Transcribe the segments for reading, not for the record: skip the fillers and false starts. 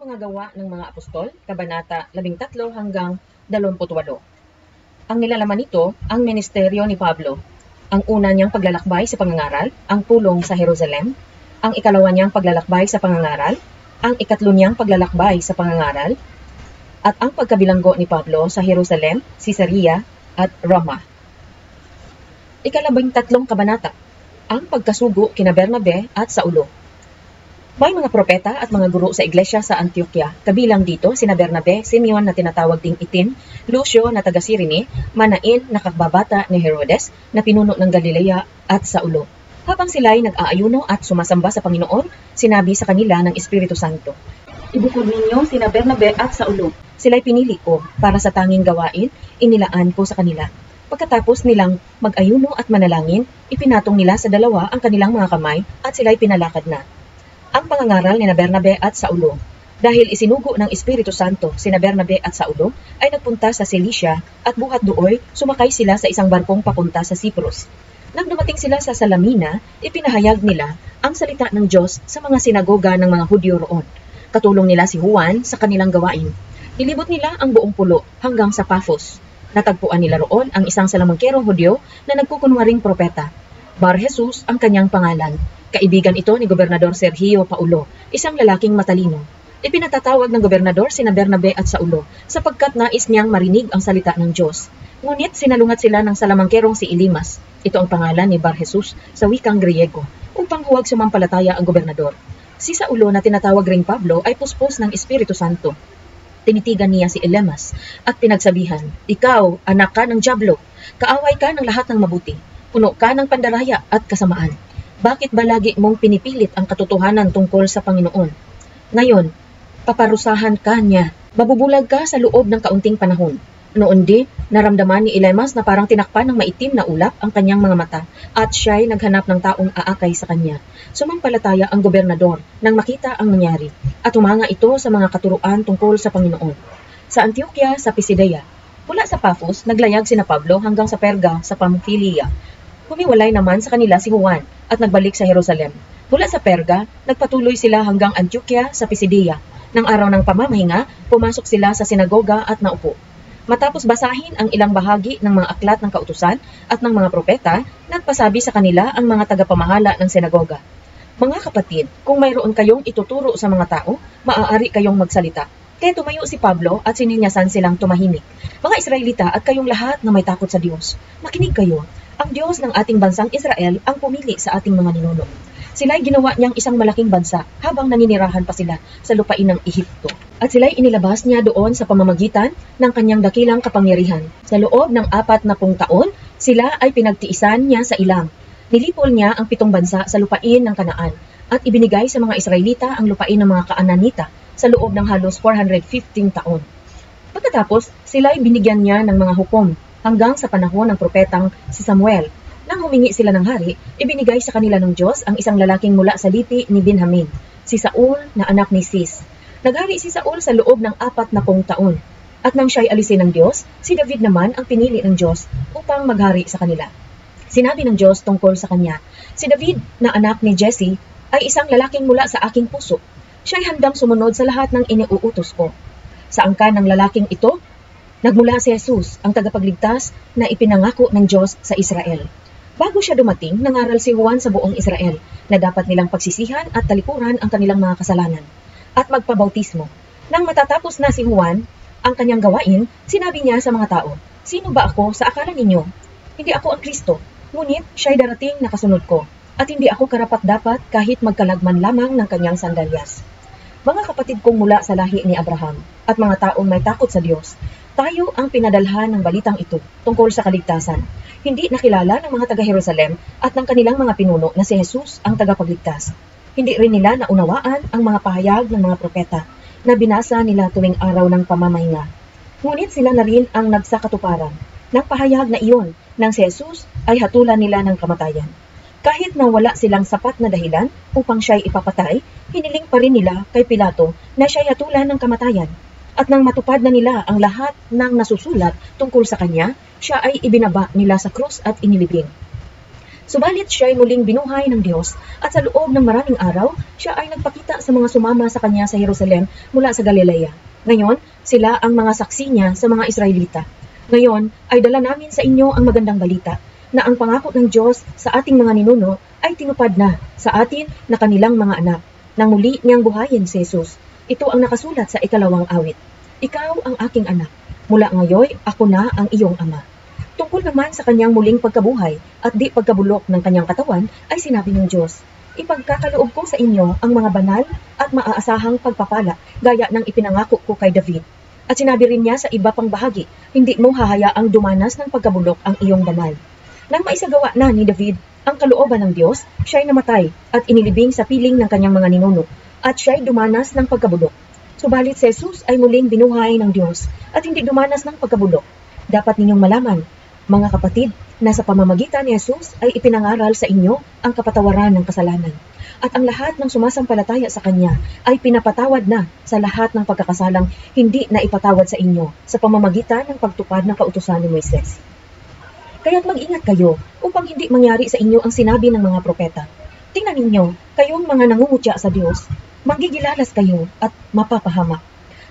Mga gawa ng mga apostol, Kabanata 13 hanggang 28. Ang nilalaman nito, ang ministeryo ni Pablo. Ang una niyang paglalakbay sa pangangaral, ang pulong sa Jerusalem. Ang ikalawa niyang paglalakbay sa pangangaral, ang ikatlo niyang paglalakbay sa pangangaral, at ang pagkabilanggo ni Pablo sa Jerusalem, Caesarea, at Roma. 13 kabanata, ang pagkasugo kina Bernabe at Saulo. May mga propeta at mga guro sa iglesia sa Antioquia. Kabilang dito sina Bernabe, Simeon na tinatawag ding Itin, Lucio na taga Cirene, Manain na kagbabata ni Herodes na pinuno ng Galilea at Saulo. Habang sila'y nag-aayuno at sumasamba sa Panginoon, sinabi sa kanila ng Espiritu Santo, "Ibukod ninyo sina Bernabe at Saulo. Sila'y pinili ko para sa tanging gawain, inilaan ko sa kanila." Pagkatapos nilang mag-ayuno at manalangin, ipinatong nila sa dalawa ang kanilang mga kamay at sila'y pinalakad na. Ang pangangaral ni Bernabe at Saulo. Dahil isinugo ng Espiritu Santo sina Bernabe at Saulo, ay nagpunta sa Cilicia at buhat dooy sumakay sila sa isang barkong papunta sa Cyprus. Nang dumating sila sa Salamina, ipinahayag nila ang salita ng Diyos sa mga sinagoga ng mga Hudyo roon. Katulong nila si Juan sa kanilang gawain. Nilibot nila ang buong pulo hanggang sa Paphos. Natagpuan nila roon ang isang salamangkerong Hudyo na nagkukunwaring propeta. Bar-Jesus ang kanyang pangalan. Kaibigan ito ni Gobernador Sergio Paulo, isang lalaking matalino. Ipinatatawag ng gobernador sina Bernabe at Saulo sapagkat nais niyang marinig ang salita ng Diyos. Ngunit sinalungat sila ng salamangkerong si Elimas, ito ang pangalan ni Bar-Jesus sa wikang Griego, upang huwag sumampalataya ang gobernador. Si Saulo na tinatawag ring Pablo ay puspos ng Espiritu Santo. Tinitigan niya si Elimas at pinagsabihan, "Ikaw, anak ka ng dyablo, kaaway ka ng lahat ng mabuti, puno ka ng pandaraya at kasamaan. Bakit ba lagi mong pinipilit ang katotohanan tungkol sa Panginoon? Ngayon, paparusahan ka niya. Mabubulag ka sa loob ng kaunting panahon." Noon di, naramdaman ni Elimas na parang tinakpan ng maitim na ulap ang kanyang mga mata at siya'y naghanap ng taong aakay sa kanya. Sumampalataya ang gobernador nang makita ang nangyari at humanga ito sa mga katuruan tungkol sa Panginoon. Sa Antioquia sa Pisidia, mula sa Paphos, naglayag sina Pablo hanggang sa Perga sa Pamphylia. Humiwalay naman sa kanila si Juan at nagbalik sa Jerusalem. Mula sa Perga, nagpatuloy sila hanggang Antioquia sa Pisidia. Nang araw ng pamamahinga, pumasok sila sa sinagoga at naupo. Matapos basahin ang ilang bahagi ng mga aklat ng kautusan at ng mga propeta, nagpasabi sa kanila ang mga tagapamahala ng sinagoga, "Mga kapatid, kung mayroon kayong ituturo sa mga tao, maaari kayong magsalita." Kaya tumayo si Pablo at sininyasan silang tumahimik. "Mga Israelita at kayong lahat na may takot sa Diyos, makinig kayo. Ang Diyos ng ating bansang Israel ang pumili sa ating mga ninuno. Sila'y ginawa niyang isang malaking bansa habang naninirahan pa sila sa lupain ng Ehipto. At sila'y inilabas niya doon sa pamamagitan ng kanyang dakilang kapangyarihan. Sa loob ng 40 taon, sila ay pinagtiisan niya sa ilang. Nilipol niya ang 7 bansa sa lupain ng Kanaan at ibinigay sa mga Israelita ang lupain ng mga Kaananita sa loob ng halos 415 taon. Pagkatapos, sila'y binigyan niya ng mga hukom hanggang sa panahon ng propetang si Samuel. Nang humingi sila ng hari, ibinigay sa kanila ng Diyos ang isang lalaking mula sa lipi ni Benjamin, si Saul na anak ni Cis. Naghari si Saul sa loob ng 40 taon. At nang siya'y alisin ng Diyos, si David naman ang pinili ng Diyos upang maghari sa kanila. Sinabi ng Diyos tungkol sa kanya, "Si David na anak ni Jesse ay isang lalaking mula sa aking puso. Siya'y handang sumunod sa lahat ng iniuutos ko." Sa angkan ng lalaking ito, nagmula si Jesus, ang tagapagligtas na ipinangako ng Diyos sa Israel. Bago siya dumating, nangaral si Juan sa buong Israel na dapat nilang pagsisihan at talikuran ang kanilang mga kasalanan at magpabautismo. Nang matatapos na si Juan ang kanyang gawain, sinabi niya sa mga tao, "Sino ba ako sa akala ninyo? Hindi ako ang Kristo, ngunit siya'y darating na kasunod ko, at hindi ako karapat-dapat kahit magkalagman lamang ng kanyang sandalyas." Mga kapatid kong mula sa lahi ni Abraham at mga taong may takot sa Diyos, tayo ang pinadalhan ng balitang ito tungkol sa kaligtasan. Hindi nakilala ng mga taga-Jerusalem at ng kanilang mga pinuno na si Jesus ang tagapagligtas. Hindi rin nila naunawaan ang mga pahayag ng mga propeta na binasa nila tuwing araw ng pamamahinga. Ngunit sila na rin ang nagsakatuparan ng pahayag na iyon nang si Jesus ay hatulan nila ng kamatayan. Kahit na wala silang sapat na dahilan upang siya'y ipapatay, hiniling pa rin nila kay Pilato na siya'y hatulan ng kamatayan. At nang matupad na nila ang lahat ng nasusulat tungkol sa kanya, siya ay ibinaba nila sa krus at inilibing. Subalit siya ay muling binuhay ng Diyos at sa loob ng maraming araw, siya ay nagpakita sa mga sumama sa kanya sa Jerusalem mula sa Galilea. Ngayon, sila ang mga saksi niya sa mga Israelita. Ngayon ay dala namin sa inyo ang magandang balita na ang pangako ng Diyos sa ating mga ninuno ay tinupad na sa atin na kanilang mga anak. Nang muli niyang buhayin si Jesus. Ito ang nakasulat sa 2 awit. Ikaw ang aking anak. Mula ngayon, ako na ang iyong ama. Tungkol naman sa kanyang muling pagkabuhay at di pagkabulok ng kanyang katawan ay sinabi ng Diyos, ipagkakaloob ko sa inyo ang mga banal at maaasahang pagpapala gaya ng ipinangako ko kay David. At sinabi rin niya sa iba pang bahagi, hindi mo hahayaang dumanas ng pagkabulok ang iyong banal. Nang maisagawa na ni David ang kalooban ng Diyos, siya'y namatay at inilibing sa piling ng kanyang mga ninuno at siya'y dumanas ng pagkabulok. Subalit si Jesus ay muling binuhay ng Diyos at hindi dumanas ng pagkabulok. Dapat ninyong malaman, mga kapatid, na sa pamamagitan ni Jesus ay ipinangaral sa inyo ang kapatawaran ng kasalanan. At ang lahat ng sumasampalataya sa Kanya ay pinapatawad na sa lahat ng pagkakasalang hindi na ipatawad sa inyo sa pamamagitan ng pagtupad ng kautusan ni Moises. Kaya't mag-ingat kayo upang hindi mangyari sa inyo ang sinabi ng mga propeta. Tingnan ninyo, kayong mga nangungutya sa Diyos, manggigilalas kayo at mapapahamak.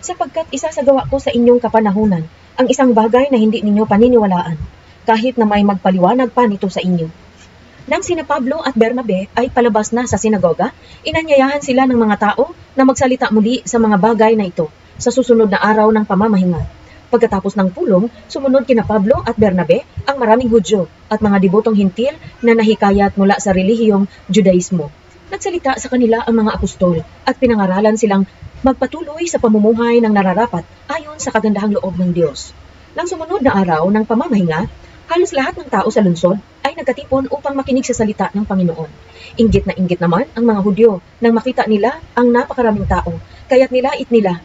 Sapagkat isasagawa ko sa inyong kapanahunan ang isang bagay na hindi ninyo paniniwalaan, kahit na may magpaliwanag pa nito sa inyo. Nang sina Pablo at Bernabe ay palabas na sa sinagoga, inanyayahan sila ng mga tao na magsalita muli sa mga bagay na ito sa susunod na araw ng pamamahinga. Pagkatapos ng pulong, sumunod kina Pablo at Bernabe ang maraming Hudyo at mga debotong hintil na nahikayat mula sa relihiyong Judaismo. Nagsalita sa kanila ang mga apostol at pinangaralan silang magpatuloy sa pamumuhay ng nararapat ayon sa kagandahang loob ng Diyos. Nang sumunod na araw ng pamamahinga, halos lahat ng tao sa lungsod ay nagkatipon upang makinig sa salita ng Panginoon. Inggit na inggit naman ang mga Hudyo nang makita nila ang napakaraming tao, kaya't nilait nila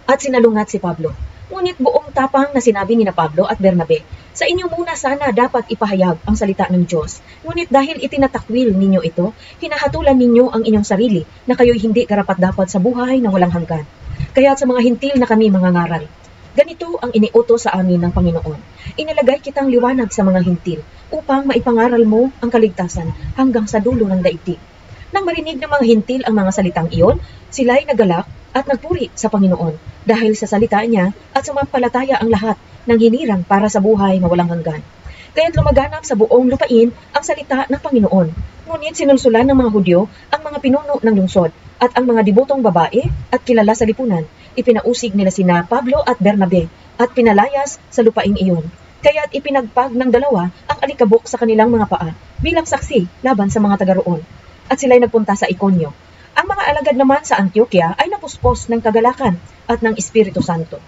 at sinalungat si Pablo. Ngunit buong tapang na sinabi ni Pablo at Bernabe, sa inyo muna sana dapat ipahayag ang salita ng Diyos. Ngunit dahil itinatakwil ninyo ito, hinahatulan ninyo ang inyong sarili na kayo'y hindi karapat-dapat sa buhay na walang hanggan. Kaya sa mga hintil na kami mangangaral. Ganito ang iniutos sa amin ng Panginoon. Inilagay kitang liwanag sa mga hintil upang maipangaral mo ang kaligtasan hanggang sa dulo ng daigdig. Nang marinig ng mga hintil ang mga salitang iyon, sila'y nagalak at nagpuri sa Panginoon dahil sa salita niya at sumampalataya ang lahat ng hinirang para sa buhay na walang hanggan. Kaya't lumaganap sa buong lupain ang salita ng Panginoon. Ngunit sinulsulan ng mga Hudyo ang mga pinuno ng lungsod at ang mga debotong babae at kilala sa lipunan. Ipinausig nila sina Pablo at Bernabe at pinalayas sa lupaing iyon. Kaya't ipinagpag ng dalawa ang alikabok sa kanilang mga paa bilang saksi laban sa mga taga roon. At sila'y nagpunta sa Iconio. Ang mga alagad naman sa Antioquia ay napuspos ng kagalakan at ng Espiritu Santo.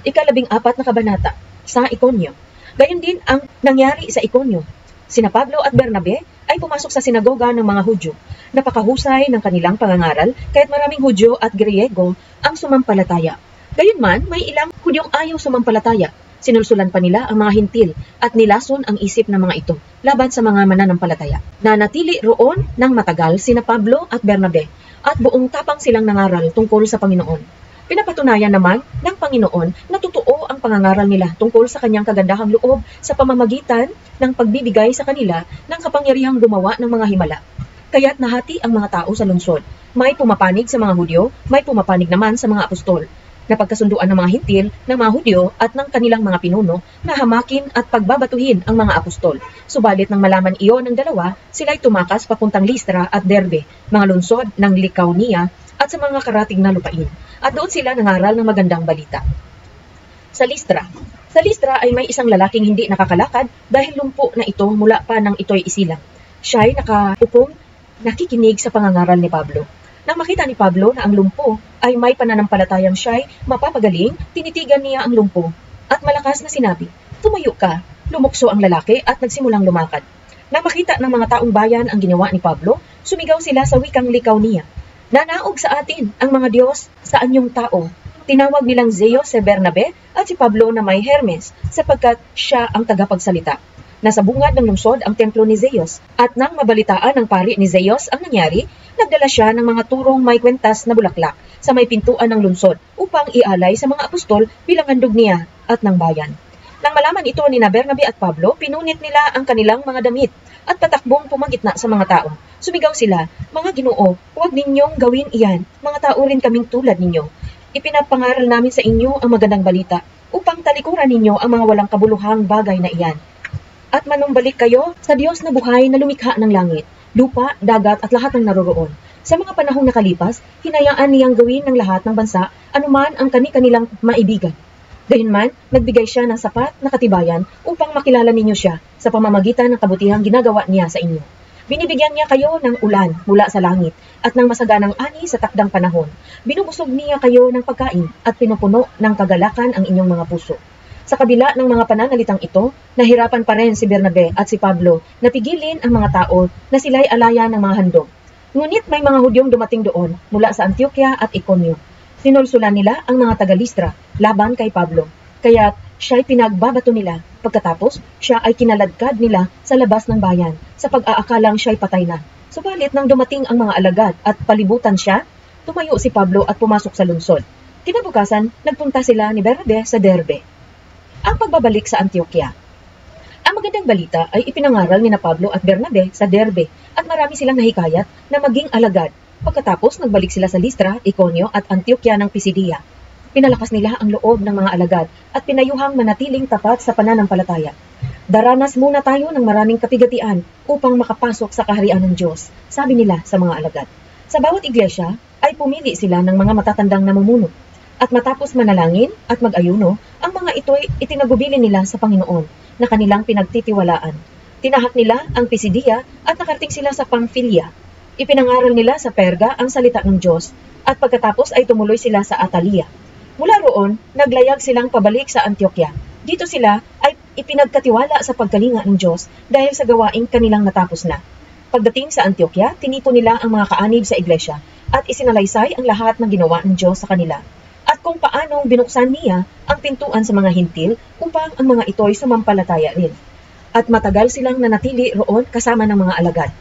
14 na kabanata sa Iconio. Gayon din ang nangyari sa Iconio. Sina Pablo at Bernabe ay pumasok sa sinagoga ng mga Hudyo. Napakahusay ng kanilang pangangaral kaya't maraming Hudyo at Griego ang sumampalataya. Gayunman, may ilang Hudyong ayaw sumampalataya. Sinulsulan pa nila ang mga hintil at nilason ang isip ng mga ito laban sa mga mananampalataya. Nanatili roon ng matagal sina Pablo at Bernabe at buong tapang silang nangaral tungkol sa Panginoon. Pinapatunayan naman ng Panginoon na totoo ang pangangaral nila tungkol sa kanyang kagandahang loob sa pamamagitan ng pagbibigay sa kanila ng kapangyarihang gumawa ng mga himala. Kaya't nahati ang mga tao sa lungsod. May pumapanig sa mga Hudyo, may pumapanig naman sa mga apostol. Napagkasunduan ng mga hintil, ng mga Hudyo at ng kanilang mga pinuno na hamakin at pagbabatuhin ang mga apostol. Subalit nang malaman iyon ng dalawa, sila'y tumakas papuntang Listra at Derbe, mga lungsod ng Lycaonia at sa mga karatig na lupain. At doon sila nangaral ng magandang balita. Sa Listra ay may isang lalaking hindi nakakalakad dahil lumpo na ito mula pa nang ito'y isilang. Siya'y nakaupong nakikinig sa pangangaral ni Pablo. Nang makita ni Pablo na ang lumpo ay may pananampalatayang siya'y mapapagaling, tinitigan niya ang lumpo at malakas na sinabi, "Tumayo ka." Lumukso ang lalaki at nagsimulang lumakad. Nang makita ng mga taong bayan ang ginawa ni Pablo, sumigaw sila sa wikang Lycaonia, "Nanaog sa atin ang mga Diyos sa anyong tao." Tinawag nilang Zeus si Bernabe at si Pablo na may Hermes sapagkat siya ang tagapagsalita. Nasa bungad ng lungsod ang templo ni Zeus at nang mabalitaan ng pari ni Zeus ang nangyari, nagdala siya ng mga turong may kwentas na bulaklak sa may pintuan ng lungsod upang ialay sa mga apostol bilang handog niya at ng bayan. Nang Nang malaman ito ni Bernabe at Pablo, pinunit nila ang kanilang mga damit at patakbong pumagitna sa mga tao. Sumigaw sila, "Mga Ginoo, huwag ninyong gawin iyan. Mga tao rin kaming tulad ninyo. Ipinapangaral namin sa inyo ang magandang balita upang talikuran ninyo ang mga walang kabuluhang bagay na iyan. At manumbalik kayo sa Diyos na buhay na lumikha ng langit, lupa, dagat at lahat ng naroroon. Sa mga panahong nakalipas, hinayaan niyang gawin ng lahat ng bansa anuman ang kani-kanilang maibigan. Gayunman, nagbigay siya ng sapat na katibayan upang makilala ninyo siya sa pamamagitan ng kabutihang ginagawa niya sa inyo. Binibigyan niya kayo ng ulan mula sa langit at ng masaganang ani sa takdang panahon. Binubusog niya kayo ng pagkain at pinupuno ng kagalakan ang inyong mga puso." Sa kabila ng mga pananalitang ito, nahirapan pa rin si Bernabe at si Pablo na pigilin ang mga tao na sila'y alaya ng mga handog. Ngunit may mga Hudyong dumating doon mula sa Antioquia at Iconio. Sinulsulan nila ang mga taga-Listra laban kay Pablo, kaya't siya'y pinagbabato nila. Pagkatapos, siya ay kinaladkad nila sa labas ng bayan sa pag-aakalang siya'y patay na. Subalit nang dumating ang mga alagad at palibutan siya, tumayo si Pablo at pumasok sa lungsod. Kinabukasan, nagpunta sila ni Bernabe sa Derbe. Ang pagbabalik sa Antioquia. Ang magandang balita ay ipinangaral ni Pablo at Bernabe sa Derbe at marami silang nahikayat na maging alagad. Pagkatapos, nagbalik sila sa Listra, Iconio at Antioquia ng Pisidia. Pinalakas nila ang loob ng mga alagad at pinayuhang manatiling tapat sa pananampalataya. "Daranas muna tayo ng maraming kapigatian upang makapasok sa kaharian ng Diyos," sabi nila sa mga alagad. Sa bawat iglesia ay pumili sila ng mga matatandang namumuno. At matapos manalangin at mag-ayuno, ang mga ito'y itinagubilin nila sa Panginoon na kanilang pinagtitiwalaan. Tinahak nila ang Pisidia at nakarating sila sa Pamphylia. Ipinangaral nila sa Perga ang salita ng Diyos at pagkatapos ay tumuloy sila sa Atalia. Mula roon, naglayag silang pabalik sa Antioquia. Dito sila ay ipinagkatiwala sa pagkalinga ng Diyos dahil sa gawaing kanilang natapos na. Pagdating sa Antioquia, tinipon nila ang mga kaanib sa iglesia at isinalaysay ang lahat ng ginawa ng Diyos sa kanila at kung paanong binuksan niya ang pintuan sa mga hintil upang ang mga ito'y sumampalataya rin. At matagal silang nanatili roon kasama ng mga alagad.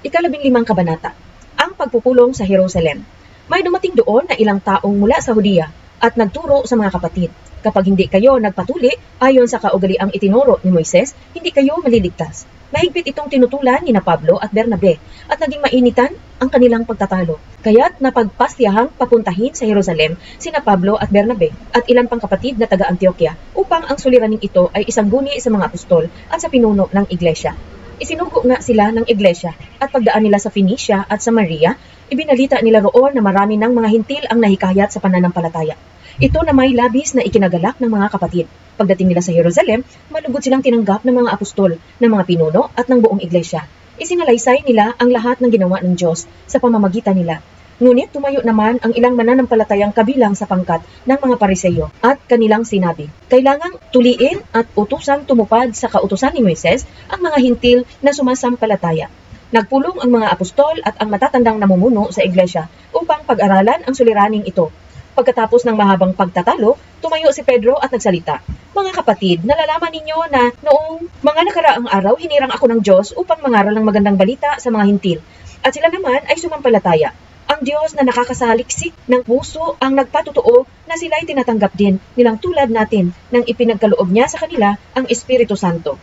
15 kabanata. Ang pagpupulong sa Jerusalem. May dumating doon na ilang taong mula sa Hudiya at nagturo sa mga kapatid, "Kapag hindi kayo nagpatuli ayon sa kaugaliang itinuro ni Moises, hindi kayo maliligtas." Mahigpit itong tinutulan ni Pablo at Bernabe at naging mainitan ang kanilang pagtatalo. Kaya't napagpastiyahang papuntahin sa Jerusalem sina Pablo at Bernabe at ilan pang kapatid na taga-Antioquia upang ang suliraning ito ay isangguni sa mga apostol at sa pinuno ng iglesia. Isinugo nga sila ng iglesia at pagdaan nila sa Phoenicia at Samaria, ibinalita nila roon na marami ng mga hintil ang nahikayat sa pananampalataya. Ito na may labis na ikinagalak ng mga kapatid. Pagdating nila sa Jerusalem, malugod silang tinanggap ng mga apostol, ng mga pinuno at ng buong iglesia. Isinalaysay nila ang lahat ng ginawa ng Diyos sa pamamagitan nila. Ngunit tumayo naman ang ilang mananampalatayang kabilang sa pangkat ng mga Pariseyo at kanilang sinabi, "Kailangang tuliin at utusang tumupad sa kautusan ni Moises ang mga hintil na sumasampalataya." Nagpulong ang mga apostol at ang matatandang namumuno sa iglesia upang pag-aralan ang suliraning ito. Pagkatapos ng mahabang pagtatalo, tumayo si Pedro at nagsalita, "Mga kapatid, nalalaman ninyo na noong mga nakaraang araw hinirang ako ng Diyos upang mangaral ng magandang balita sa mga hintil. At sila naman ay sumampalataya. Ang Diyos na nakakasaliksik ng puso ang nagpatotoo na sila'y tinatanggap din nilang tulad natin nang ipinagkaloob niya sa kanila ang Espiritu Santo.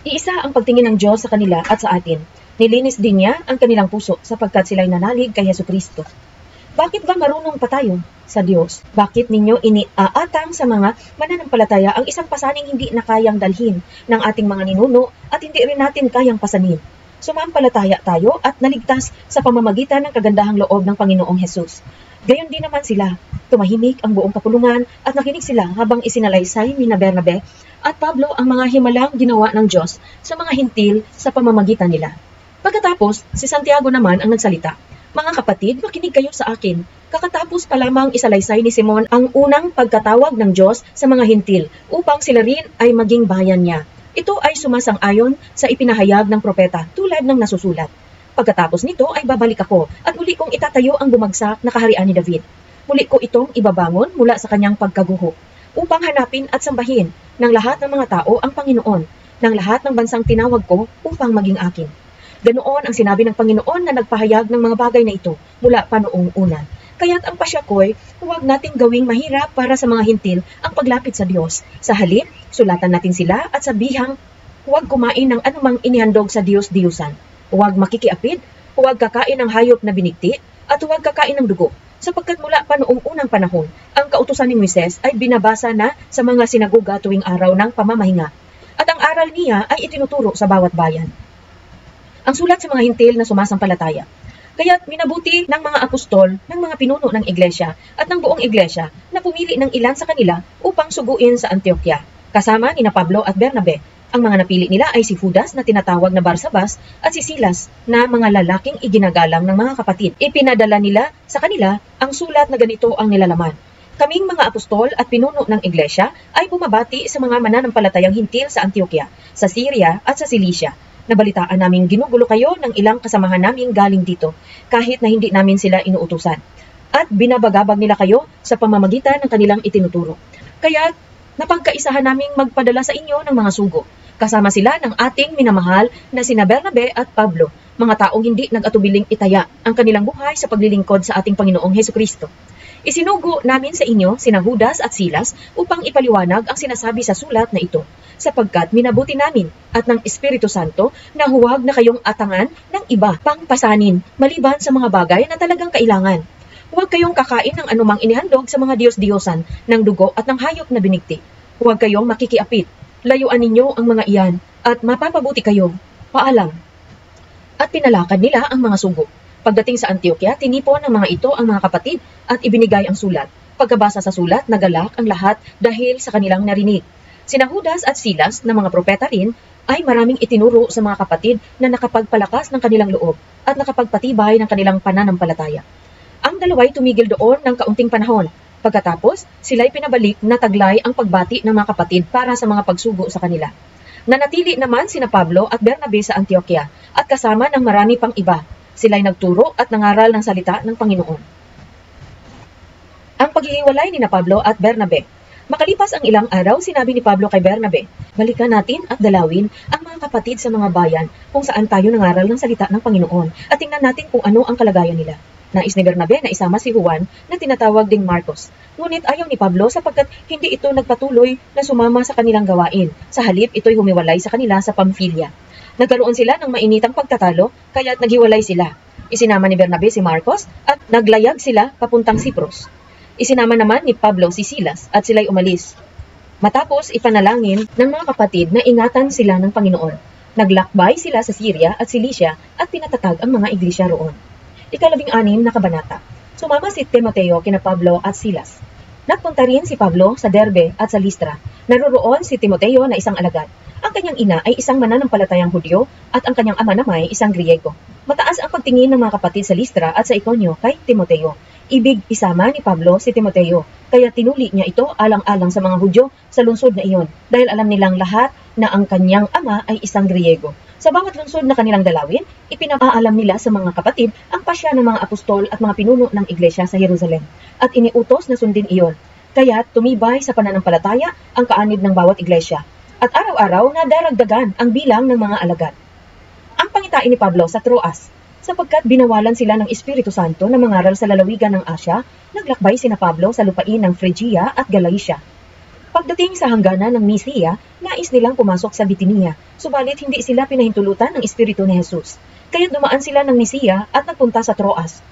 Iisa ang pagtingin ng Diyos sa kanila at sa atin. Nilinis din niya ang kanilang puso sapagkat sila'y nanalig kay Jesucristo. Bakit ba marunong pa tayo sa Diyos? Bakit ninyo iniaatang sa mga mananampalataya ang isang pasaning hindi na kayang dalhin ng ating mga ninuno at hindi rin natin kayang pasanin? Sumampalataya tayo at naligtas sa pamamagitan ng kagandahang loob ng Panginoong Hesus. Gayon din naman sila. Tumahimik ang buong kapulungan at nakinig sila habang isinalaysay ni Bernabe at Pablo ang mga himalang ginawa ng Diyos sa mga hintil sa pamamagitan nila. Pagkatapos, si Santiago naman ang nagsalita, "Mga kapatid, makinig kayo sa akin. Kakatapos pa lamang isalaysay ni Simon ang unang pagkatawag ng Diyos sa mga hintil upang sila rin ay maging bayan niya. Ito ay sumasang-ayon sa ipinahayag ng propeta tulad ng nasusulat. Pagkatapos nito ay babalik ako at muli kong itatayo ang bumagsak na kaharian ni David. Muli ko itong ibabangon mula sa kanyang pagkaguho upang hanapin at sambahin ng lahat ng mga tao ang Panginoon, ng lahat ng bansang tinawag ko upang maging akin." Ganoon ang sinabi ng Panginoon na nagpahayag ng mga bagay na ito mula pa noong una. Kaya't ang pasya ko'y huwag nating gawing mahirap para sa mga hintil ang paglapit sa Diyos. Sa halip, sulatan natin sila at sabihang huwag kumain ng anumang inihandog sa Diyos-Diyusan. Huwag makikiapid, huwag kakain ng hayop na binigti, at huwag kakain ng dugo. Sapagkat mula pa noong unang panahon, ang kautusan ni Moises ay binabasa na sa mga sinagoga tuwing araw ng pamamahinga. At ang aral niya ay itinuturo sa bawat bayan. Ang sulat sa mga hintil na sumasampalataya. Kaya't minabuti ng mga apostol, ng mga pinuno ng iglesia at ng buong iglesia na pumili ng ilan sa kanila upang suguin sa Antioquia, kasama nina Pablo at Bernabe. Ang mga napili nila ay si Judas na tinatawag na Barsabas at si Silas na mga lalaking iginagalang ng mga kapatid. Ipinadala nila sa kanila ang sulat na ganito ang nilalaman. Kaming mga apostol at pinuno ng iglesia ay bumabati sa mga mananampalatayang hintil sa Antioquia, sa Syria at sa Cilicia. Nabalitaan naming ginugulo kayo ng ilang kasamahan naming galing dito, kahit na hindi namin sila inuutusan. At binabagabag nila kayo sa pamamagitan ng kanilang itinuturo. Kaya napagkaisahan naming magpadala sa inyo ng mga sugo. Kasama sila ng ating minamahal na sina Bernabe at Pablo, mga taong hindi nag-atubiling itaya ang kanilang buhay sa paglilingkod sa ating Panginoong Hesukristo. Isinugo namin sa inyo sina Judas at Silas upang ipaliwanag ang sinasabi sa sulat na ito, sapagkat minabuti namin at ng Espiritu Santo na huwag na kayong atangan ng iba pang pasanin maliban sa mga bagay na talagang kailangan. Huwag kayong kakain ng anumang inihandog sa mga Diyos-Diyosan ng dugo at ng hayop na binigti. Huwag kayong makikiapit. Layuan ninyo ang mga iyan at mapapabuti kayo. Paalam. At pinalakad nila ang mga sugo. Pagdating sa Antioquia, tinipon ng mga ito ang mga kapatid at ibinigay ang sulat. Pagkabasa sa sulat, nagalak ang lahat dahil sa kanilang narinig. Sina Judas at Silas na mga propeta rin ay maraming itinuro sa mga kapatid na nakapagpalakas ng kanilang loob at nakapagpatibay ng kanilang pananampalataya. Ang dalawa'y tumigil doon ng kaunting panahon. Pagkatapos, sila'y pinabalik na taglay ang pagbati ng mga kapatid para sa mga pagsugo sa kanila. Nanatili naman sina Pablo at Bernabe sa Antioquia at kasama ng marami pang iba. Sila'y nagturo at nangaral ng salita ng Panginoon. Ang paghihiwalay ni Pablo at Bernabe. Makalipas ang ilang araw, sinabi ni Pablo kay Bernabe, balikan natin at dalawin ang mga kapatid sa mga bayan kung saan tayo nangaral ng salita ng Panginoon at tingnan natin kung ano ang kalagayan nila. Nais ni Bernabe na isama si Juan na tinatawag ding Marcos. Ngunit ayaw ni Pablo sapagkat hindi ito nagpatuloy na sumama sa kanilang gawain. Sa halip, ito'y humiwalay sa kanila sa Pamphylia. Nagkaroon sila ng mainitang pagtatalo, kaya't naghiwalay sila. Isinama ni Bernabe si Marcos at naglayag sila papuntang Cyprus. Isinama naman ni Pablo si Silas at sila'y umalis. Matapos ipanalangin ng mga kapatid na ingatan sila ng Panginoon. Naglakbay sila sa Syria at Cilicia at pinatatag ang mga iglesia roon. 16 na kabanata. Sumama si Timoteo kina Pablo at Silas. Nagpunta rin si Pablo sa Derbe at sa Listra. Naroroon si Timoteo na isang alagad. Ang kanyang ina ay isang mananampalatayang Hudyo at ang kanyang ama naman ay isang Griego. Mataas ang pagtingin ng mga kapatid sa Listra at sa Iconio kay Timoteo. Ibig isama ni Pablo si Timoteo, kaya tinuli niya ito alang-alang sa mga Hudyo sa lungsod na iyon dahil alam nilang lahat na ang kanyang ama ay isang Griego. Sa bawat lungsod na kanilang dalawin, ipinapaalam nila sa mga kapatid ang pasya ng mga apostol at mga pinuno ng iglesia sa Jerusalem at iniutos na sundin iyon. Kaya tumibay sa pananampalataya ang kaanib ng bawat iglesia. At araw-araw na daragdagan ang bilang ng mga alagad. Ang pangitain ni Pablo sa Troas, sapagkat binawalan sila ng Espiritu Santo na mangaral sa lalawigan ng Asya, naglakbay sina Pablo sa lupain ng Phrygia at Galatia. Pagdating sa hangganan ng Misia, nais nilang pumasok sa Bitinia, subalit hindi sila pinahintulutan ng Espiritu ni Jesus. Kaya dumaan sila ng Misia at nagpunta sa Troas.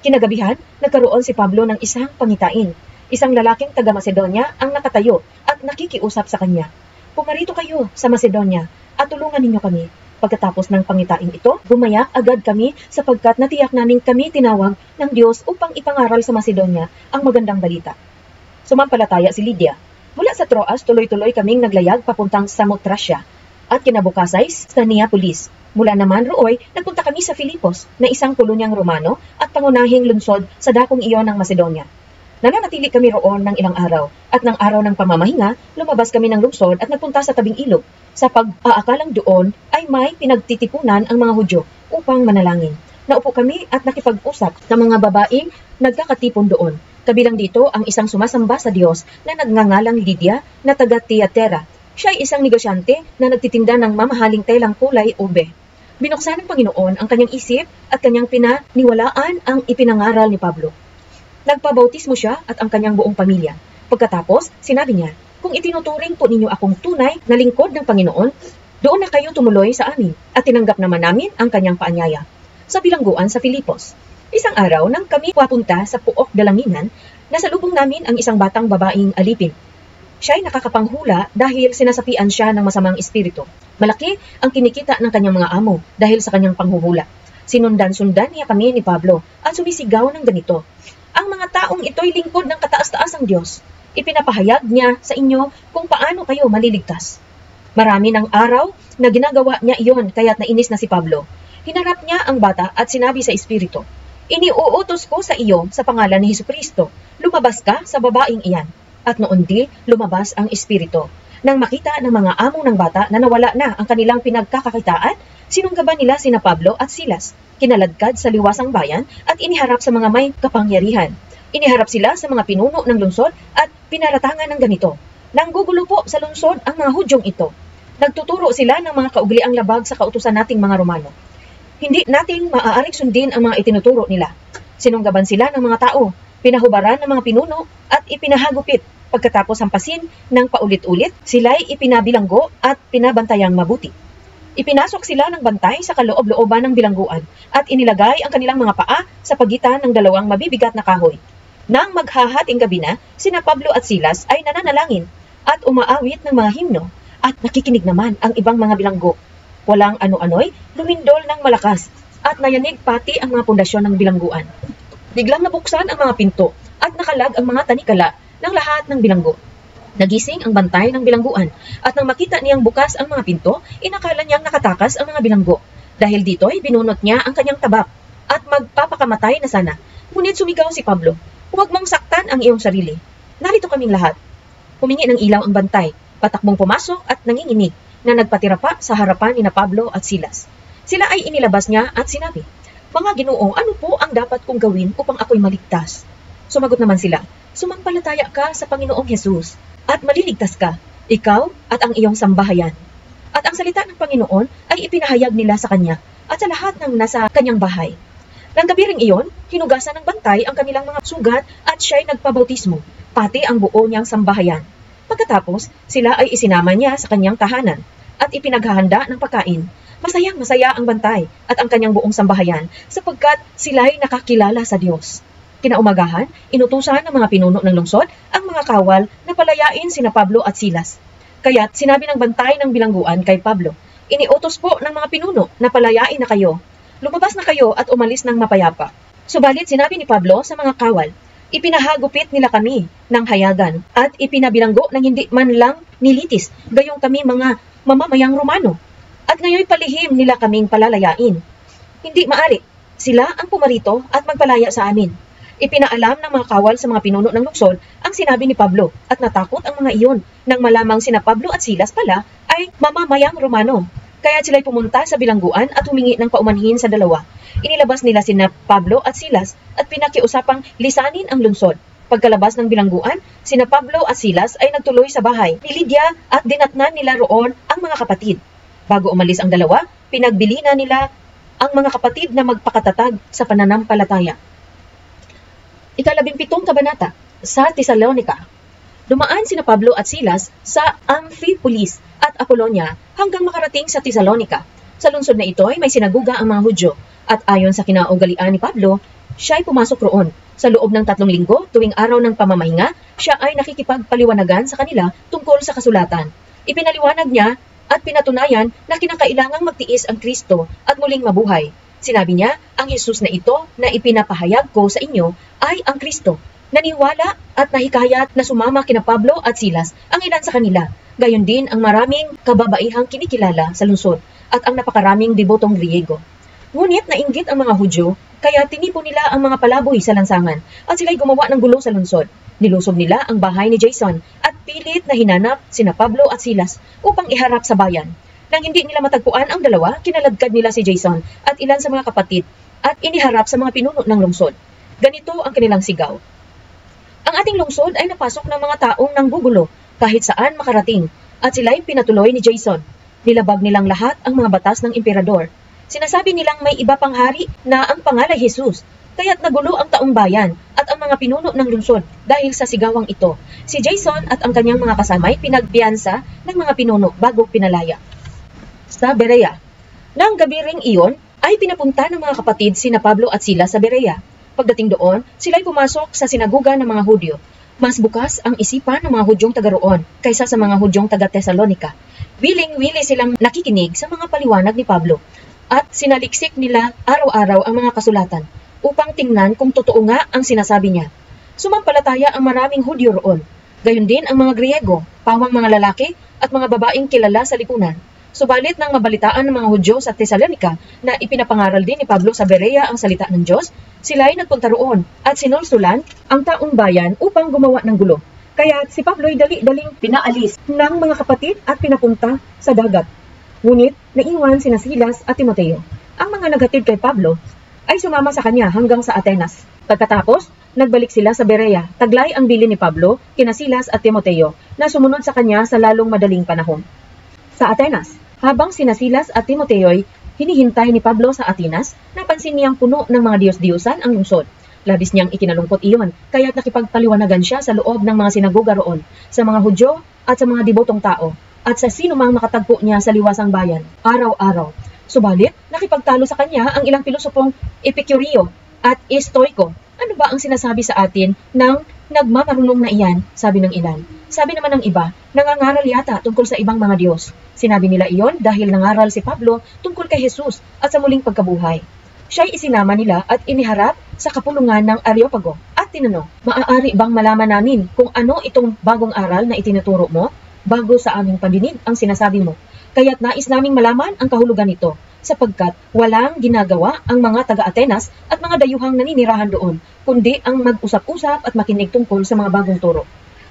Kinagabihan, nagkaroon si Pablo ng isang pangitain. Isang lalaking taga Macedonia ang nakatayo at nakikiusap sa kanya. Pumarito kayo sa Macedonia at tulungan ninyo kami. Pagkatapos ng pangitain ito, bumayak agad kami sapagkat natiyak naming kami tinawag ng Diyos upang ipangaral sa Macedonia ang magandang balita. Sumampalataya si Lydia. Mula sa Troas, tuloy-tuloy kaming naglayag papuntang Samothracia at kinabukasay sa Neapolis. Mula naman rooy, nagpunta kami sa Filipos na isang kolonyang Romano at pangunahing lungsod sa dakong iyon ng Macedonia. Nananatili kami roon ng ilang araw at ng araw ng pamamahinga, lumabas kami ng lungsod at nagpunta sa tabing ilog. Sa pag-aakalang doon ay may pinagtitipunan ang mga Hudyo upang manalangin. Naupo kami at nakipag-usap sa mga babaeng nagkakatipon doon. Kabilang dito ang isang sumasamba sa Diyos na nagngangalang Lydia na taga Thyatira. Siya ay isang negosyante na nagtitinda ng mamahaling telang kulay ube. Binuksan ng Panginoon ang kanyang isip at kanyang pinaniwalaan ang ipinangaral ni Pablo. Nagpabautismo siya at ang kanyang buong pamilya. Pagkatapos, sinabi niya, kung itinuturing po ninyo akong tunay na lingkod ng Panginoon, doon na kayo tumuloy sa amin at tinanggap naman namin ang kanyang paanyaya. Sa bilangguan sa Filipos. Isang araw nang kami papunta sa Puok Dalanginan, nasalubong namin ang isang batang babaeng alipin. Siya'y nakakapanghula dahil sinasapian siya ng masamang espiritu. Malaki ang kinikita ng kanyang mga amo dahil sa kanyang panghuhula. Sinundan-sundan niya kami ni Pablo at sumisigaw ng ganito. Ang mga taong ito'y lingkod ng kataas-taasang Diyos. Ipinapahayag niya sa inyo kung paano kayo maliligtas. Marami ng araw na ginagawa niya iyon kaya't nainis na si Pablo. Hinarap niya ang bata at sinabi sa espiritu, iniuutos ko sa iyo sa pangalan ni Hesukristo, lumabas ka sa babaeng iyan. At noon di lumabas ang espiritu. Nang makita ng mga amo ng bata na nawala na ang kanilang pinagkakakitaan, sinunggaban nila sina Pablo at Silas. Kinaladkad sa liwasang bayan at iniharap sa mga may kapangyarihan. Iniharap sila sa mga pinuno ng lungsod at pinaratangan ng ganito. Nanggugulo po sa lungsod ang mga Hudyong ito. Nagtuturo sila ng mga kaugliang labag sa kautusan nating mga Romano. Hindi natin maaaring sundin ang mga itinuturo nila. Sinunggaban sila ng mga tao, pinahubaran ng mga pinuno at ipinahagupit. Pagkatapos hampasin ng paulit-ulit, sila'y ipinabilanggo at pinabantayang mabuti. Ipinasok sila ng bantay sa kaloob-looban ng bilangguan at inilagay ang kanilang mga paa sa pagitan ng dalawang mabibigat na kahoy. Nang maghahating gabi na, sina Pablo at Silas ay nananalangin at umaawit ng mga himno at nakikinig naman ang ibang mga bilanggo. Walang ano-ano'y lumindol ng malakas at nayanig pati ang mga pundasyon ng bilangguan. Biglang nabuksan ang mga pinto at nakalag ang mga tanikala ng lahat ng bilanggo. Nagising ang bantay ng bilangguan at nang makita niyang bukas ang mga pinto, inakala niyang nakatakas ang mga bilanggo. Dahil dito'y binunot niya ang kanyang tabak at magpapakamatay na sana. Ngunit sumigaw si Pablo, huwag mong saktan ang iyong sarili. Narito kaming lahat. Humingi ng ilaw ang bantay, patakbong pumasok at nanginginig na nagpatira pa sa harapan ni na Pablo at Silas. Sila ay inilabas niya at sinabi, mga Ginoo, ano po ang dapat kong gawin upang ako'y maligtas? Sumagot naman sila, sumampalataya ka sa Panginoong Hesus at maliligtas ka, ikaw at ang iyong sambahayan. At ang salita ng Panginoon ay ipinahayag nila sa kanya at sa lahat ng nasa kanyang bahay. Nang gabi ring iyon, hinugasan ng bantay ang kanilang mga sugat at siya'y nagpabautismo, pati ang buo niyang sambahayan. Pagkatapos, sila ay isinama niya sa kanyang tahanan at ipinaghahanda ng pagkain. Masayang-masaya ang bantay at ang kanyang buong sambahayan sapagkat sila'y nakakilala sa Diyos. Kinaumagahan, inutusan ng mga pinuno ng lungsod ang mga kawal na palayain sina Pablo at Silas. Kaya't sinabi ng bantay ng bilangguan kay Pablo, iniutos po ng mga pinuno na palayain na kayo. Lumabas na kayo at umalis ng mapayapa. Subalit sinabi ni Pablo sa mga kawal, ipinahagupit nila kami ng hayagan at ipinabilanggo ng hindi man lang nilitis, gayong kami mga mamamayang Romano. At ngayon palihim nila kaming palalayain. Hindi maari, sila ang pumarito at magpalaya sa amin. Ipinaalam ng mga kawal sa mga pinuno ng lungsod ang sinabi ni Pablo at natakot ang mga iyon nang malamang sina Pablo at Silas pala ay mamamayang Romano. Kaya sila'y pumunta sa bilangguan at humingi ng paumanhin sa dalawa. Inilabas nila sina Pablo at Silas at pinakiusapang lisanin ang lungsod. Pagkalabas ng bilangguan, sina Pablo at Silas ay nagtuloy sa bahay ni Lydia at dinatnan nila roon ang mga kapatid. Bago umalis ang dalawa, pinagbili na nila ang mga kapatid na magpakatatag sa pananampalataya. 17 kabanata sa Tesalonica. Dumaan sina Pablo at Silas sa Amphipolis at Apollonia hanggang makarating sa Tesalonica. Sa lungsod na ito ay may sinaguga ang mga Hudyo at ayon sa kinaugalian ni Pablo, siya ay pumasok roon. Sa loob ng 3 linggo, tuwing araw ng pamamahinga, siya ay nakikipagpaliwanagan sa kanila tungkol sa kasulatan. Ipinaliwanag niya at pinatunayan na kinakailangang magtiis ang Kristo at muling mabuhay. Sinabi niya, ang Jesus na ito na ipinapahayag ko sa inyo ay ang Kristo. Naniwala at nahikayat na sumama kina Pablo at Silas ang ilan sa kanila. Gayon din ang maraming kababaihang kinikilala sa lungsod at ang napakaraming debotong Griego. Ngunit nainggit ang mga Hudyo, kaya tinipon nila ang mga palaboy sa lansangan at sila'y gumawa ng gulo sa lungsod. Nilusob nila ang bahay ni Jason at pilit na hinanap sina Pablo at Silas upang iharap sa bayan. Nang hindi nila matagpuan ang dalawa, kinaladkad nila si Jason at ilan sa mga kapatid at iniharap sa mga pinuno ng lungsod. Ganito ang kanilang sigaw. Ang ating lungsod ay napasok ng mga taong nanggugulo kahit saan makarating at sila'y pinatuloy ni Jason. Nilabag nilang lahat ang mga batas ng emperador. Sinasabi nilang may iba pang hari na ang pangalan Jesus, kaya't nagulo ang taong bayan at ang mga pinuno ng lungsod dahil sa sigawang ito. Si Jason at ang kanyang mga kasamay pinagpiyansa ng mga pinuno bago pinalaya. Sa Berea. Nang gabi ring iyon ay pinapunta ng mga kapatid sina Pablo at Silas sa Berea. Pagdating doon, sila'y pumasok sa sinaguga ng mga Hudyo. Mas bukas ang isipan ng mga Hudyong taga roon kaysa sa mga Hudyong taga Tesalonika. Wiling-wili silang nakikinig sa mga paliwanag ni Pablo at sinaliksik nila araw-araw ang mga kasulatan upang tingnan kung totoo nga ang sinasabi niya. Sumampalataya ang maraming Hudyo roon. Gayon din ang mga Griego, pawang mga lalaki at mga babaeng kilala sa lipunan. Subalit nang mabalitaan ng mga Hudyo sa Tesalonika na ipinapangaral din ni Pablo sa Berea ang salita ng Diyos, sila ay nagpunta roon at sinulsulan ang taong bayan upang gumawa ng gulo. Kaya si Pablo ay dali-daling pinaalis ng mga kapatid at pinapunta sa dagat. Ngunit naiwan sina Silas at Timoteo. Ang mga naghatid kay Pablo ay sumama sa kanya hanggang sa Atenas. Pagkatapos, nagbalik sila sa Berea. Taglay ang bilin ni Pablo, kina Silas at Timoteo na sumunod sa kanya sa lalong madaling panahon. Sa Atenas, habang sina Silas at Timoteo ay hinihintay ni Pablo sa Atenas, napansin niyang puno ng mga Diyos-Diyusan ang lungsod. Labis niyang ikinalungkot iyon, kaya't nakipagpaliwanagan siya sa loob ng mga sinagoga roon, sa mga Hudyo at sa mga dibotong tao, at sa sino mang makatagpo niya sa liwasang bayan, araw-araw. Subalit, nakipagtalo sa kanya ang ilang pilosopong Epicureo at Stoico. Ano ba ang sinasabi sa atin ng nagmamarunong na iyan, sabi ng ilan. Sabi naman ng iba, nangangaral yata tungkol sa ibang mga Diyos. Sinabi nila iyon dahil nangaral si Pablo tungkol kay Jesus at sa muling pagkabuhay. Siya'y isinama nila at iniharap sa kapulungan ng Areopago at tinanong, maaari bang malaman namin kung ano itong bagong aral na itinuturo mo? Bago sa aming pandinig ang sinasabi mo. Kaya't nais naming malaman ang kahulugan nito, sapagkat walang ginagawa ang mga taga-Atenas at mga dayuhang naninirahan doon, kundi ang mag-usap-usap at makinig tungkol sa mga bagong turo.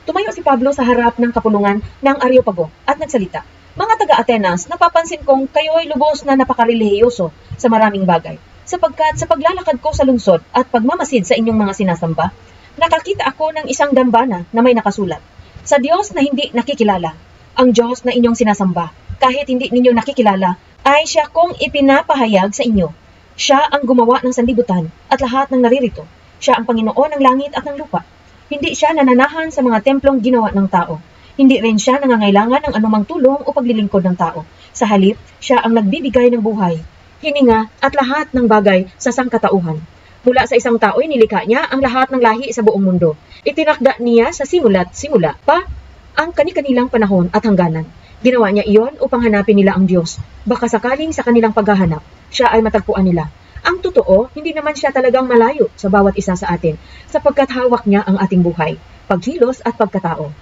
Tumayo si Pablo sa harap ng kapulungan ng Areopago at nagsalita, mga taga-Atenas, napapansin kong kayo ay lubos na napakarelihiyoso sa maraming bagay, sapagkat sa paglalakad ko sa lungsod at pagmamasid sa inyong mga sinasamba, nakakita ako ng isang dambana na may nakasulat, sa Diyos na hindi nakikilala, ang Diyos na inyong sinasamba, kahit hindi ninyo nakikilala, ay siya kong ipinapahayag sa inyo. Siya ang gumawa ng sanlibutan at lahat ng naririto. Siya ang Panginoon ng langit at ng lupa. Hindi siya nananahan sa mga templong ginawa ng tao. Hindi rin siya nangangailangan ng anumang tulong o paglilingkod ng tao. Sa halip, siya ang nagbibigay ng buhay, hininga at lahat ng bagay sa sangkatauhan. Mula sa isang tao ay nilikha niya ang lahat ng lahi sa buong mundo. Itinakda niya sa simula pa ang kani-kanilang panahon at hangganan. Ginawa niya iyon upang hanapin nila ang Diyos. Baka sakaling sa kanilang paghahanap, siya ay matagpuan nila. Ang totoo, hindi naman siya talagang malayo sa bawat isa sa atin, sapagkat hawak niya ang ating buhay, pagkilos at pagkatao.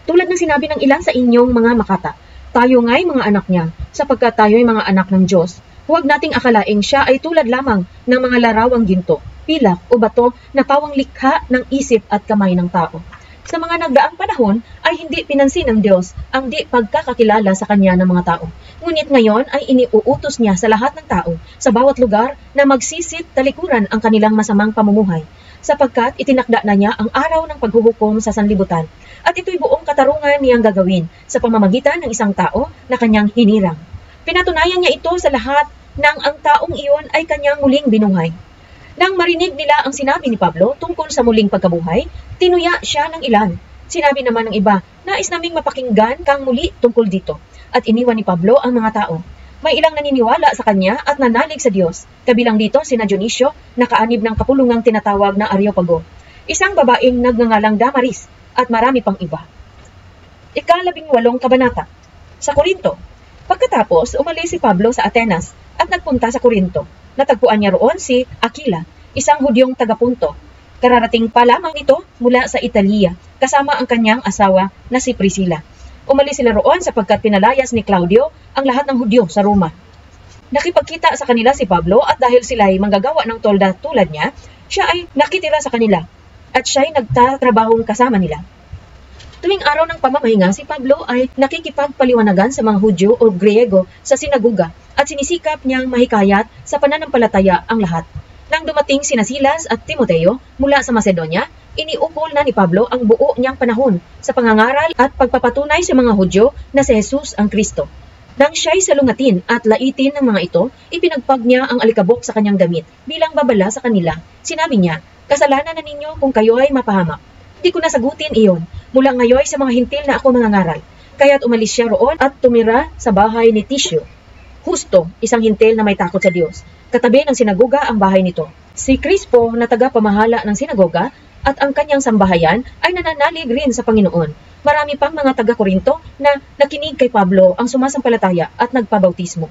Tulad ng sinabi ng ilan sa inyong mga makata, tayo nga'y mga anak niya, sapagkat tayo'y mga anak ng Diyos. Huwag nating akalaing siya ay tulad lamang ng mga larawang ginto, pilak o bato na pawang likha ng isip at kamay ng tao. Sa mga nagdaang panahon ay hindi pinansin ng Diyos ang di pagkakakilala sa Kanya ng mga tao. Ngunit ngayon ay iniuutos niya sa lahat ng tao sa bawat lugar na magsisit talikuran ang kanilang masamang pamumuhay, sapagkat itinakda na niya ang araw ng paghuhukom sa sanlibutan, at ito'y buong katarungan niyang gagawin sa pamamagitan ng isang tao na kanyang hinirang. Pinatunayan niya ito sa lahat nang ang taong iyon ay kanyang muling binuhay. Nang marinig nila ang sinabi ni Pablo tungkol sa muling pagkabuhay, tinuya siya ng ilan. Sinabi naman ng iba, nais naming mapakinggan kang muli tungkol dito. At iniwan ni Pablo ang mga tao. May ilang naniniwala sa kanya at nanalig sa Diyos. Kabilang dito sina Dionisio, nakaanib ng kapulungang tinatawag na Areopago, isang babaeng nagngangalang Damaris, at marami pang iba. 18 kabanata. Sa Korinto. Pagkatapos, umalis si Pablo sa Atenas at nagpunta sa Korinto. Natagpuan niya roon si Aquila, isang Hudyong taga-Punto. Kararating pa lamang ito mula sa Italia, kasama ang kanyang asawa na si Priscilla. Umalis sila roon sapagkat pinalayas ni Claudio ang lahat ng Hudyo sa Roma. Nakipagkita sa kanila si Pablo at dahil sila ay manggagawa ng tolda tulad niya, siya ay nakitira sa kanila at siya ay nagtatrabahong kasama nila. Tuwing araw ng pamamahinga, si Pablo ay nakikipagpaliwanagan sa mga Hudyo o Griego sa sinaguga at sinisikap niyang mahikayat sa pananampalataya ang lahat. Nang dumating sina Silas at Timoteo mula sa Macedonia, iniukol na ni Pablo ang buo niyang panahon sa pangangaral at pagpapatunay sa mga Hudyo na si Jesus ang Kristo. Nang siya'y salungatin at laitin ng mga ito, ipinagpag niya ang alikabok sa kanyang damit bilang babala sa kanila. Sinabi niya, Kasalanan na ninyo kung kayo ay mapahamak. Hindi ko nasagutin iyon. Mula ngayon sa mga hintil na ako mangangaral. Kaya't umalis siya roon at tumira sa bahay ni Tisio. Husto, isang hintil na may takot sa Diyos. Katabi ng sinagoga ang bahay nito. Si Crispo na taga-pamahala ng sinagoga at ang kanyang sambahayan ay nananalig rin sa Panginoon. Marami pang mga taga-Korinto na nakinig kay Pablo ang sumasampalataya at nagpabautismo.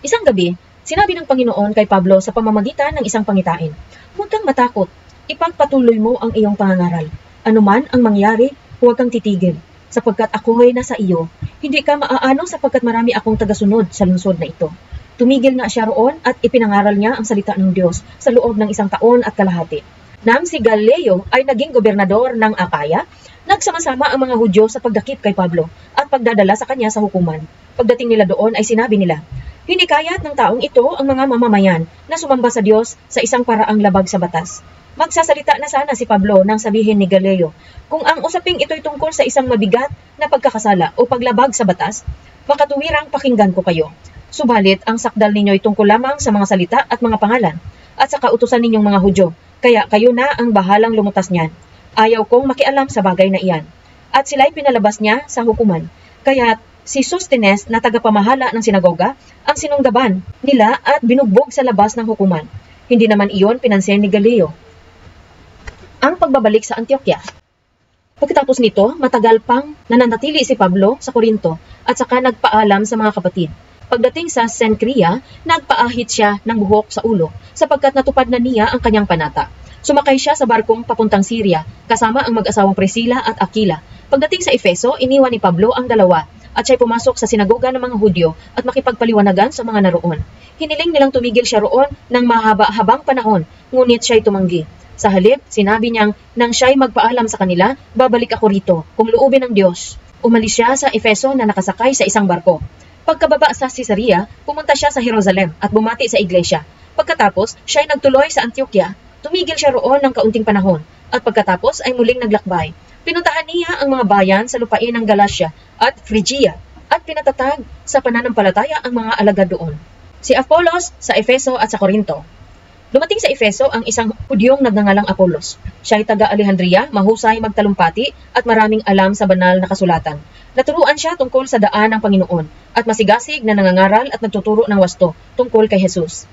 Isang gabi, sinabi ng Panginoon kay Pablo sa pamamagitan ng isang pangitain, "Huwag kang matakot, ipagpatuloy mo ang iyong pangangaral. Anuman ang mangyari, huwag kang titigil, sapagkat ako'y nasa iyo. Hindi ka maaano sapagkat marami akong tagasunod sa lungsod na ito." Tumigil nga siya roon at ipinangaral niya ang salita ng Diyos sa loob ng 1 taon at kalahati. Nang si Gallio ay naging gobernador ng Akaya, nagsama-sama ang mga Hudyo sa pagdakip kay Pablo at pagdadala sa kanya sa hukuman. Pagdating nila doon ay sinabi nila, "Hinikayat ng taong ito ang mga mamamayan na sumamba sa Diyos sa isang paraang labag sa batas." Magsasalita na sana si Pablo nang sabihin ni Gallio, "Kung ang usaping ito'y tungkol sa isang mabigat na pagkakasala o paglabag sa batas, makatuwirang pakinggan ko kayo. Subalit, ang sakdal ninyo ay tungkol lamang sa mga salita at mga pangalan, at sa kautusan ninyong mga Hudyo, kaya kayo na ang bahalang lumutas niyan. Ayaw kong makialam sa bagay na iyan." At sila'y pinalabas niya sa hukuman. Kaya si Sosthenes na tagapamahala ng sinagoga ang sinunggaban nila at binugbog sa labas ng hukuman. Hindi naman iyon pinansin ni Gallio. Ang pagbabalik sa Antioquia. Pagkatapos nito, matagal pang nananatili si Pablo sa Corinto at saka nagpaalam sa mga kapatid. Pagdating sa Cenchrea, nagpaahit siya ng buhok sa ulo sapagkat natupad na niya ang kanyang panata. Sumakay siya sa barkong papuntang Syria kasama ang mag-asawang Priscilla at Aquila. Pagdating sa Efeso, iniwan ni Pablo ang dalawa at siya'y pumasok sa sinagoga ng mga Hudyo at makipagpaliwanagan sa mga naroon. Hiniling nilang tumigil siya roon ng mahaba-habang panahon, ngunit siya'y tumanggi. Sa halip, sinabi niyang nang siya'y magpaalam sa kanila, "Babalik ako rito, kung loobin ng Diyos." Umalis siya sa Efeso na nakasakay sa isang barko. Pagkababa sa Caesarea, pumunta siya sa Jerusalem at bumati sa iglesia. Pagkatapos, siya'y nagtuloy sa Antioquia. Tumigil siya roon ng kaunting panahon at pagkatapos ay muling naglakbay. Pinuntahan niya ang mga bayan sa lupain ng Galatia at Phrygia at pinatatag sa pananampalataya ang mga alagad doon. Si Apollos sa Efeso at sa Corinto. Dumating sa Efeso ang isang Hudyong nagngangalang Apollos. Siya ay taga-Alejandria, mahusay magtalumpati at maraming alam sa banal na kasulatan. Naturuan siya tungkol sa daan ng Panginoon at masigasig na nangangaral at nagtuturo ng wasto tungkol kay Jesus.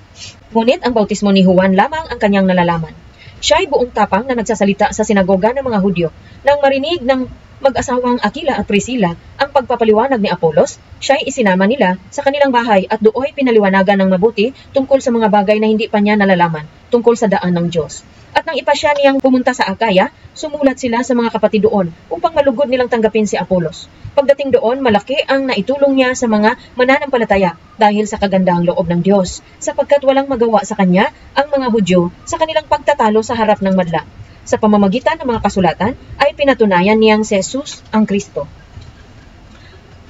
Ngunit ang bautismo ni Juan lamang ang kanyang nalalaman. Siya ay buong tapang na nagsasalita sa sinagoga ng mga Hudyo. Nang marinig ng mag-asawang Aquila at Priscilla ang pagpapaliwanag ni Apollos, siya ay isinama nila sa kanilang bahay at dooy pinaliwanagan ng mabuti tungkol sa mga bagay na hindi pa niya nalalaman tungkol sa daan ng Diyos. At nang ipasya niyang pumunta sa Akaya, sumulat sila sa mga kapatid doon upang malugod nilang tanggapin si Apollos. Pagdating doon, malaki ang naitulong niya sa mga mananampalataya dahil sa kagandahang loob ng Diyos, sapagkat walang magawa sa kanya ang mga Hudyo sa kanilang pagtatalo sa harap ng madla. Sa pamamagitan ng mga kasulatan ay pinatunayan niyang si Jesus ang Kristo.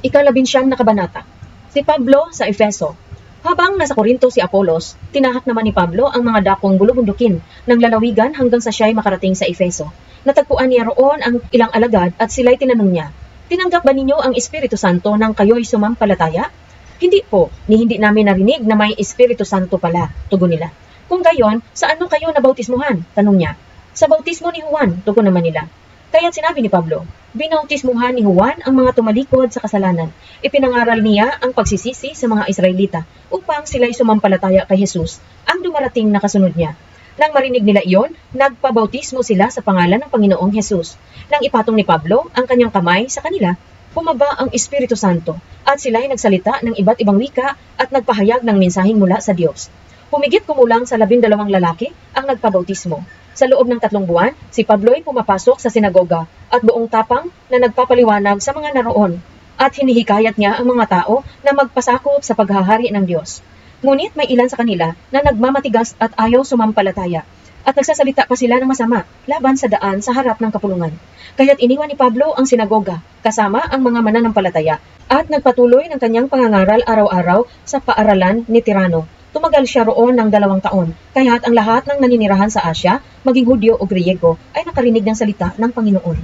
19 na kabanata. Si Pablo sa Efeso. Habang nasa Corinto si Apollos, tinahak naman ni Pablo ang mga dakong bulubundukin ng lalawigan hanggang sa siya'y makarating sa Efeso. Natagpuan niya roon ang ilang alagad at sila'y tinanong niya, "Tinanggap ba ninyo ang Espiritu Santo nang kayo'y sumampalataya?" "Hindi po, hindi namin narinig na may Espiritu Santo pala," tugon nila. "Kung gayon, sa ano kayo nabautismuhan?" tanong niya. "Sa bautismo ni Juan," tugon naman nila. Kaya't sinabi ni Pablo, binautismuhan ni Juan ang mga tumalikod sa kasalanan. Ipinangaral niya ang pagsisisi sa mga Israelita upang sila'y sumampalataya kay Jesus, ang dumarating na kasunod niya. Nang marinig nila iyon, nagpabautismo sila sa pangalan ng Panginoong Jesus. Nang ipatong ni Pablo ang kanyang kamay sa kanila, bumaba ang Espiritu Santo at sila'y nagsalita ng iba't ibang wika at nagpahayag ng mensaheng mula sa Diyos. Humigit kumulang sa 12 lalaki ang nagpabautismo. Sa loob ng 3 buwan, si Pablo ay pumapasok sa sinagoga at buong tapang na nagpapaliwanag sa mga naroon at hinihikayat niya ang mga tao na magpasakop sa paghahari ng Diyos. Ngunit may ilan sa kanila na nagmamatigas at ayaw sumampalataya at nagsasalita pa sila ng masama laban sa daan sa harap ng kapulungan. Kaya't iniwan ni Pablo ang sinagoga kasama ang mga mananampalataya at nagpatuloy ng kanyang pangangaral araw-araw sa paaralan ni Tirano. Tumagal siya roon ng 2 taon, kaya't ang lahat ng naninirahan sa Asya, maging Hudyo o Griego, ay nakarinig ng salita ng Panginoon.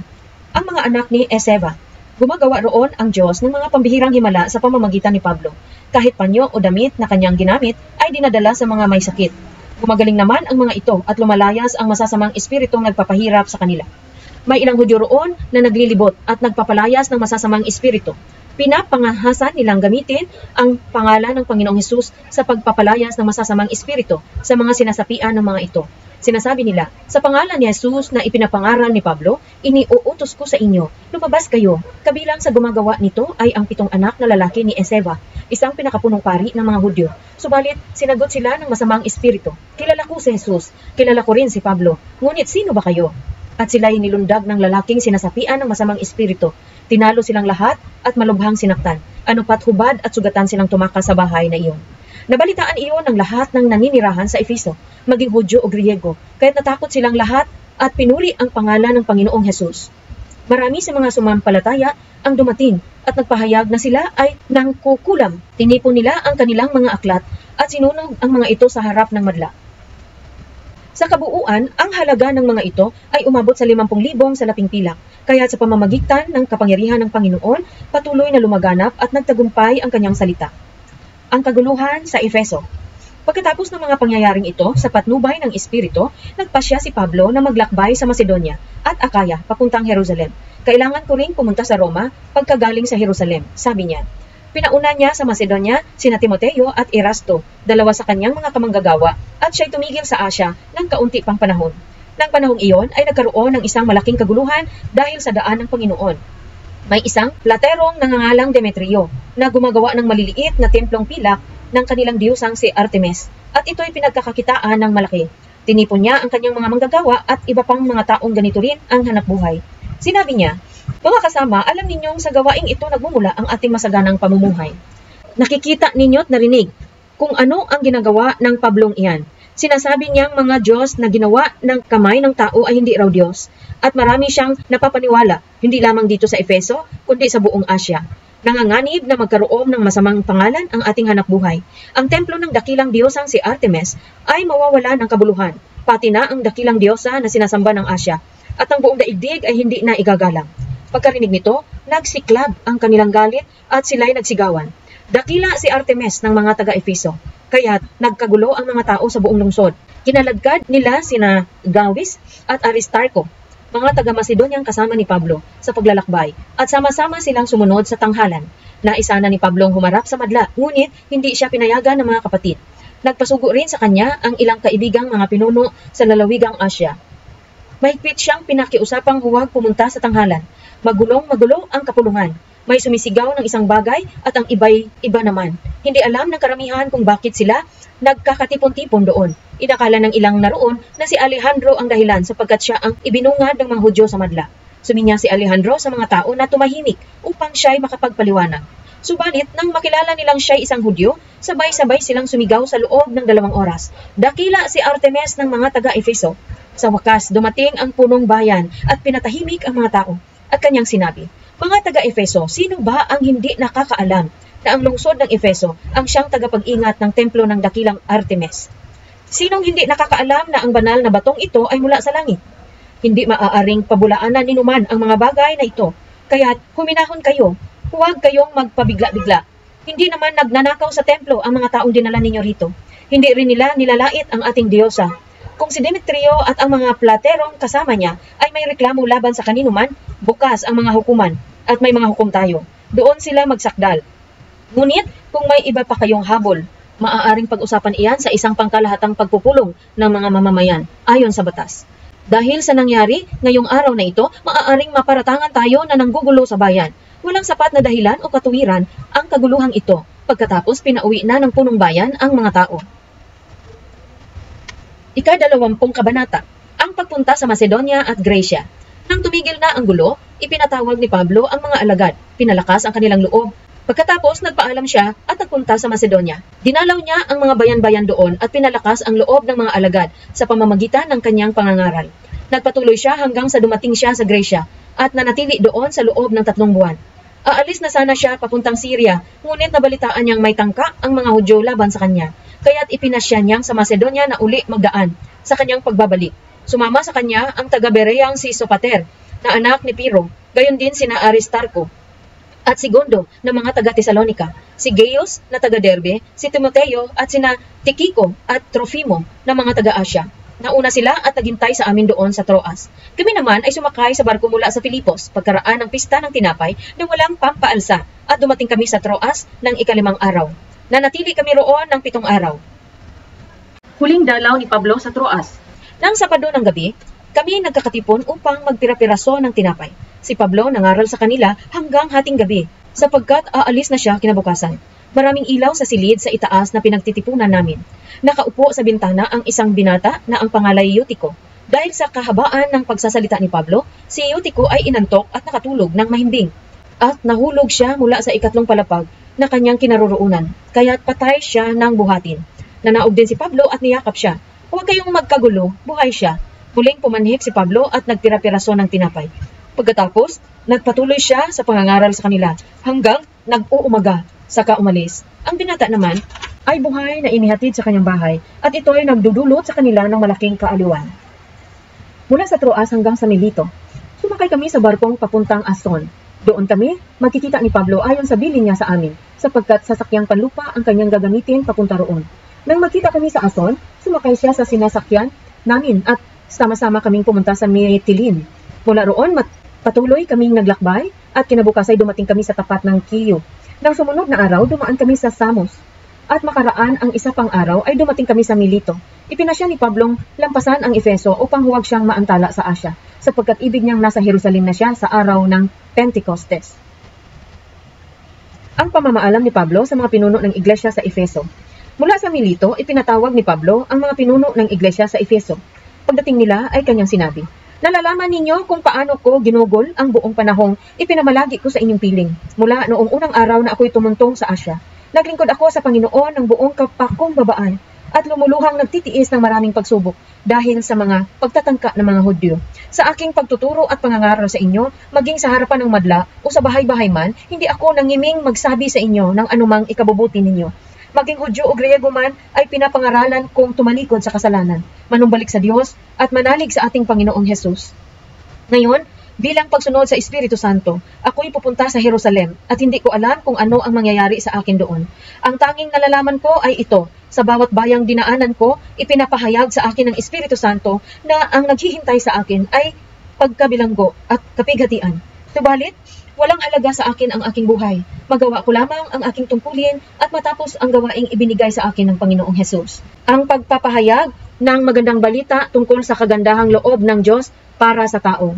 Ang mga anak ni Eseva, gumagawa roon ang Diyos ng mga pambihirang himala sa pamamagitan ni Pablo. Kahit panyo o damit na kanyang ginamit ay dinadala sa mga may sakit. Gumagaling naman ang mga ito at lumalayas ang masasamang espiritong nagpapahirap sa kanila. May ilang Hudyo roon na naglilibot at nagpapalayas ng masasamang espiritu. Pinapangahasan nilang gamitin ang pangalan ng Panginoong Hesus sa pagpapalayas ng masasamang espiritu sa mga sinasapian ng mga ito. Sinasabi nila, sa pangalan ni Jesus na ipinapangaral ni Pablo, iniuutos ko sa inyo, lumabas kayo. Kabilang sa gumagawa nito ay ang 7 anak na lalaki ni Eseva, isang pinakapunong pari ng mga Hudyo. Subalit, sinagot sila ng masamang espiritu. Kilala ko si Jesus, kilala ko rin si Pablo, ngunit sino ba kayo? At sila'y nilundag ng lalaking sinasapian ng masamang espiritu. Tinalo silang lahat at malubhang sinaktan. Ano pat hubad at sugatan silang tumakas sa bahay na iyon. Nabalitaan iyon ng lahat ng naninirahan sa Efeso, maging Hudyo o Griego, kaya't natakot silang lahat at pinuri ang pangalan ng Panginoong Hesus. Marami sa mga sumampalataya ang dumating at nagpahayag na sila ay nangkukulam. Tinipon nila ang kanilang mga aklat at sinunog ang mga ito sa harap ng madla. Sa kabuuan, ang halaga ng mga ito ay umabot sa 50,000 sa laping pilak, kaya sa pamamagitan ng kapangyarihan ng Panginoon, patuloy na lumaganap at nagtagumpay ang kanyang salita. Ang kaguluhan sa Efeso. Pagkatapos ng mga pangyayaring ito, sa patnubay ng Espiritu, nagpasya si Pablo na maglakbay sa Macedonia at Akaya papuntang Jerusalem. Kailangan ko ring pumunta sa Roma pagkagaling sa Jerusalem, sabi niya. Pinauna niya sa Macedonia sina Timoteo at Erasto, dalawa sa kanyang mga kamanggagawa, at siya'y tumigil sa Asya ng kaunti pang panahon. Nang panahong iyon ay nagkaroon ng isang malaking kaguluhan dahil sa daan ng Panginoon. May isang platerong nangangalang Demetrio na gumagawa ng maliliit na templong pilak ng kanilang diyosang si Artemis, at ito'y pinagkakakitaan ng malaki. Tinipon niya ang kanyang mga manggagawa at iba pang mga taong ganito rin ang hanapbuhay. Sinabi niya, mga kasama, alam ninyong sa gawaing ito nagmumula ang ating masaganang pamumuhay. Nakikita ninyo't narinig kung ano ang ginagawa ng Pablong iyan. Sinasabi niyang mga Diyos na ginawa ng kamay ng tao ay hindi raw Diyos. At marami siyang napapaniwala, hindi lamang dito sa Efeso, kundi sa buong Asya. Nanganganib na magkaroon ng masamang pangalan ang ating hanapbuhay. Ang templo ng dakilang diyosang si Artemis ay mawawala ng kabuluhan, pati na ang dakilang diyosa na sinasamba ng Asya. At ang buong daigdig ay hindi na igagalang. Pagkarinig nito, nagsiklab ang kanilang galit at sila'y nagsigawan. Dakila si Artemis ng mga taga-Efeso, kaya't nagkagulo ang mga tao sa buong lungsod. Kinaladkad nila sina Gawis at Aristarco, mga taga-Macedoniang kasama ni Pablo sa paglalakbay, at sama-sama silang sumunod sa tanghalan. Naisa na ni Pablong humarap sa madla, ngunit hindi siya pinayagan ng mga kapatid. Nagpasugo rin sa kanya ang ilang kaibigang mga pinuno sa lalawigang Asya. Mahigpit siyang pinakiusapang huwag pumunta sa tanghalan. Magulong-magulo ang kapulungan. May sumisigaw ng isang bagay at ang iba'y iba naman. Hindi alam ng karamihan kung bakit sila nagkakatipon-tipon doon. Inakala ng ilang naroon na si Alejandro ang dahilan sapagkat siya ang ibinungad ng mga Hudyo sa madla. Suminya si Alejandro sa mga tao na tumahimik upang siya'y makapagpaliwanag. Subalit, nang makilala nilang siya'y isang Hudyo, sabay-sabay silang sumigaw sa loob ng 2 oras. Dakila si Artemis ng mga taga-Efeso. Sa wakas, dumating ang punong bayan at pinatahimik ang mga tao. At kanyang sinabi, mga taga-Efeso, sino ba ang hindi nakakaalam na ang lungsod ng Efeso ang siyang tagapag-ingat ng templo ng dakilang Artemis? Sinong hindi nakakaalam na ang banal na batong ito ay mula sa langit? Hindi maaaring pabulaanan ninuman ang mga bagay na ito. Kaya't huminahon kayo, huwag kayong magpabigla-bigla. Hindi naman nagnanakaw sa templo ang mga taong dinala ninyo rito. Hindi rin nila nilalait ang ating diyosa. Kung si Demetrio at ang mga platerong kasama niya ay may reklamo laban sa kanino man, bukas ang mga hukuman at may mga hukom tayo. Doon sila magsakdal. Ngunit kung may iba pa kayong habol, maaaring pag-usapan iyan sa isang pangkalahatang pagpupulong ng mga mamamayan ayon sa batas. Dahil sa nangyari ngayong araw na ito, maaaring maparatangan tayo na nanggugulo sa bayan. Walang sapat na dahilan o katuwiran ang kaguluhang ito. Pagkatapos pinauwi na ng punong bayan ang mga tao. Ika-20 kabanata, ang pagpunta sa Macedonia at Gracia. Nang tumigil na ang gulo, ipinatawag ni Pablo ang mga alagad, pinalakas ang kanilang loob. Pagkatapos nagpaalam siya at nagpunta sa Macedonia. Dinalaw niya ang mga bayan-bayan doon at pinalakas ang loob ng mga alagad sa pamamagitan ng kanyang pangangaral. Nagpatuloy siya hanggang sa dumating siya sa Gracia at nanatili doon sa loob ng 3 buwan. Aalis na sana siya papuntang Syria, ngunit nabalitaan niyang may tangka ang mga Hudyo laban sa kanya. Kaya't ipinasya niyang sa Macedonia na uli magdaan sa kanyang pagbabalik. Sumama sa kanya ang taga-Bereyang si Sopater, na anak ni Piro, gayon din sina Aristarco at segundo na mga taga Tesalonica, si Gaius na taga Derbe, si Timoteo at sina Tikiko at Trofimo na mga taga Asya. Nauna sila at naghintay sa amin doon sa Troas. Kami naman ay sumakay sa barko mula sa Filipos pagkaraan ng pista ng tinapay na walang pampaalsa at dumating kami sa Troas ng ika-5 araw. Nanatili kami roon ng 7 araw. Huling dalaw ni Pablo sa Troas. Nang Sabado ng gabi, kami nagkakatipon upang magpira-piraso ng tinapay. Si Pablo nangaral sa kanila hanggang hating gabi sapagkat aalis na siya kinabukasan. Maraming ilaw sa silid sa itaas na pinagtitipunan namin. Nakaupo sa bintana ang isang binata na ang pangalay Eutico. Dahil sa kahabaan ng pagsasalita ni Pablo, si Eutico ay inantok at nakatulog ng mahimbing. At nahulog siya mula sa 3 palapag na kanyang kinaroroonan, kaya't patay siya ng buhatin. Nanaog din si Pablo at niyakap siya. Huwag kayong magkagulo, buhay siya. Muling pumanhik si Pablo at nagpira-piraso ng tinapay. Pagkatapos, nagpatuloy siya sa pangangaral sa kanila hanggang nag-uumaga, saka umalis. Ang binata naman ay buhay na inihatid sa kanyang bahay at ito ay nagdudulot sa kanila ng malaking kaaliwan. Mula sa Troas hanggang sa Mileto, sumakay kami sa barkong papuntang Ason. Doon kami makikita ni Pablo ayon sa bilin niya sa amin sapagkat sasakyang panlupa ang kanyang gagamitin papunta roon. Nang magkita kami sa Ason, sumakay siya sa sinasakyan namin at sama-sama kaming pumunta sa Mitilene. Mula roon, patuloy kaming naglakbay at kinabukas ay dumating kami sa tapat ng Kiyo. Nang sumunod na araw, dumaan kami sa Samos. At makaraan ang isa pang araw ay dumating kami sa Mileto. Ipinasya ni Pablong lampasan ang Efeso upang huwag siyang maantala sa Asya, sapagkat ibig niyang nasa Jerusalem na siya sa araw ng Pentecostes. Ang pamamaalam ni Pablo sa mga pinuno ng iglesia sa Efeso. Mula sa Mileto, ipinatawag ni Pablo ang mga pinuno ng iglesia sa Efeso. Pagdating nila ay kanyang sinabi, "Nalalaman ninyo kung paano ko ginugol ang buong panahong ipinamalagi ko sa inyong piling. Mula noong unang araw na ako'y tumuntong sa Asya, naglingkod ako sa Panginoon ng buong kapakumbabaan at lumuluhang nagtitiis ng maraming pagsubok dahil sa mga pagtatangka ng mga Hudyo. Sa aking pagtuturo at pangangaral sa inyo, maging sa harapan ng madla o sa bahay-bahay man, hindi ako nangiming magsabi sa inyo ng anumang ikabubuti ninyo. Maging Hudyo o Griego man ay pinapangaralan kong tumalikod sa kasalanan, manumbalik sa Diyos at manalig sa ating Panginoong Hesus. Ngayon, bilang pagsunod sa Espiritu Santo, ako'y pupunta sa Jerusalem at hindi ko alam kung ano ang mangyayari sa akin doon. Ang tanging nalalaman ko ay ito, sa bawat bayang dinaanan ko, ipinapahayag sa akin ng Espiritu Santo na ang naghihintay sa akin ay pagkabilanggo at kapighatian. Subalit, walang halaga sa akin ang aking buhay. Magawa ko lamang ang aking tungkulin at matapos ang gawaing ibinigay sa akin ng Panginoong Hesus. Ang pagpapahayag ng magandang balita tungkol sa kagandahang loob ng Diyos para sa tao.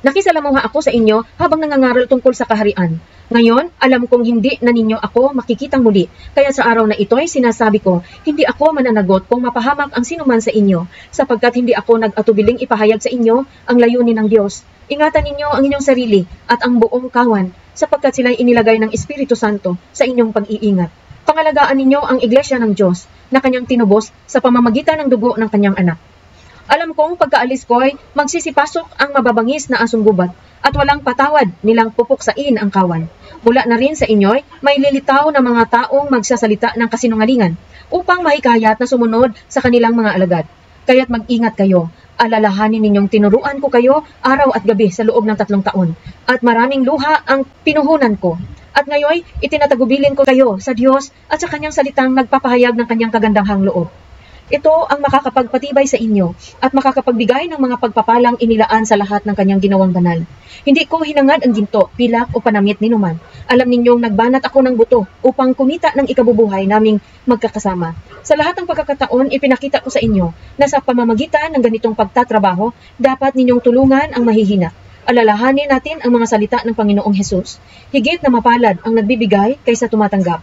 Nakisalamuha ako sa inyo habang nangangaral tungkol sa kaharian. Ngayon, alam kong hindi na ninyo ako makikitang muli. Kaya sa araw na ito'y sinasabi ko, hindi ako mananagot kung mapahamak ang sinuman sa inyo, sapagkat hindi ako nag-atubiling ipahayag sa inyo ang layunin ng Diyos. Ingatan ninyo ang inyong sarili at ang buong kawan, sapagkat sila'y inilagay ng Espiritu Santo sa inyong pag-iingat. Pangalagaan ninyo ang iglesia ng Diyos na kanyang tinubos sa pamamagitan ng dugo ng kanyang anak. Alam kong pagkaalis ko'y magsisipasok ang mababangis na asong gubat at walang patawad nilang pupuksain ang kawan. Mula na rin sa inyo'y may lilitaw na mga taong magsasalita ng kasinungalingan upang mahikayat na sumunod sa kanilang mga alagad. Kaya't mag-ingat kayo. Alalahanin ninyong tinuruan ko kayo araw at gabi sa loob ng 3 taon at maraming luha ang pinuhunan ko. At ngayon, itinatagubilin ko kayo sa Diyos at sa kanyang salitang nagpapahayag ng kanyang kagandahang loob. Ito ang makakapagpatibay sa inyo at makakapagbigay ng mga pagpapalang inilaan sa lahat ng kanyang ginawang banal. Hindi ko hinangad ang ginto, pilak o panamit ni numan. Alam ninyong nagbanat ako ng buto upang kumita ng ikabubuhay naming magkakasama. Sa lahat ng pagkakataon, ipinakita ko sa inyo na sa pamamagitan ng ganitong pagtatrabaho, dapat ninyong tulungan ang mahihina. Alalahanin natin ang mga salita ng Panginoong Hesus. Higit na mapalad ang nagbibigay kaysa tumatanggap.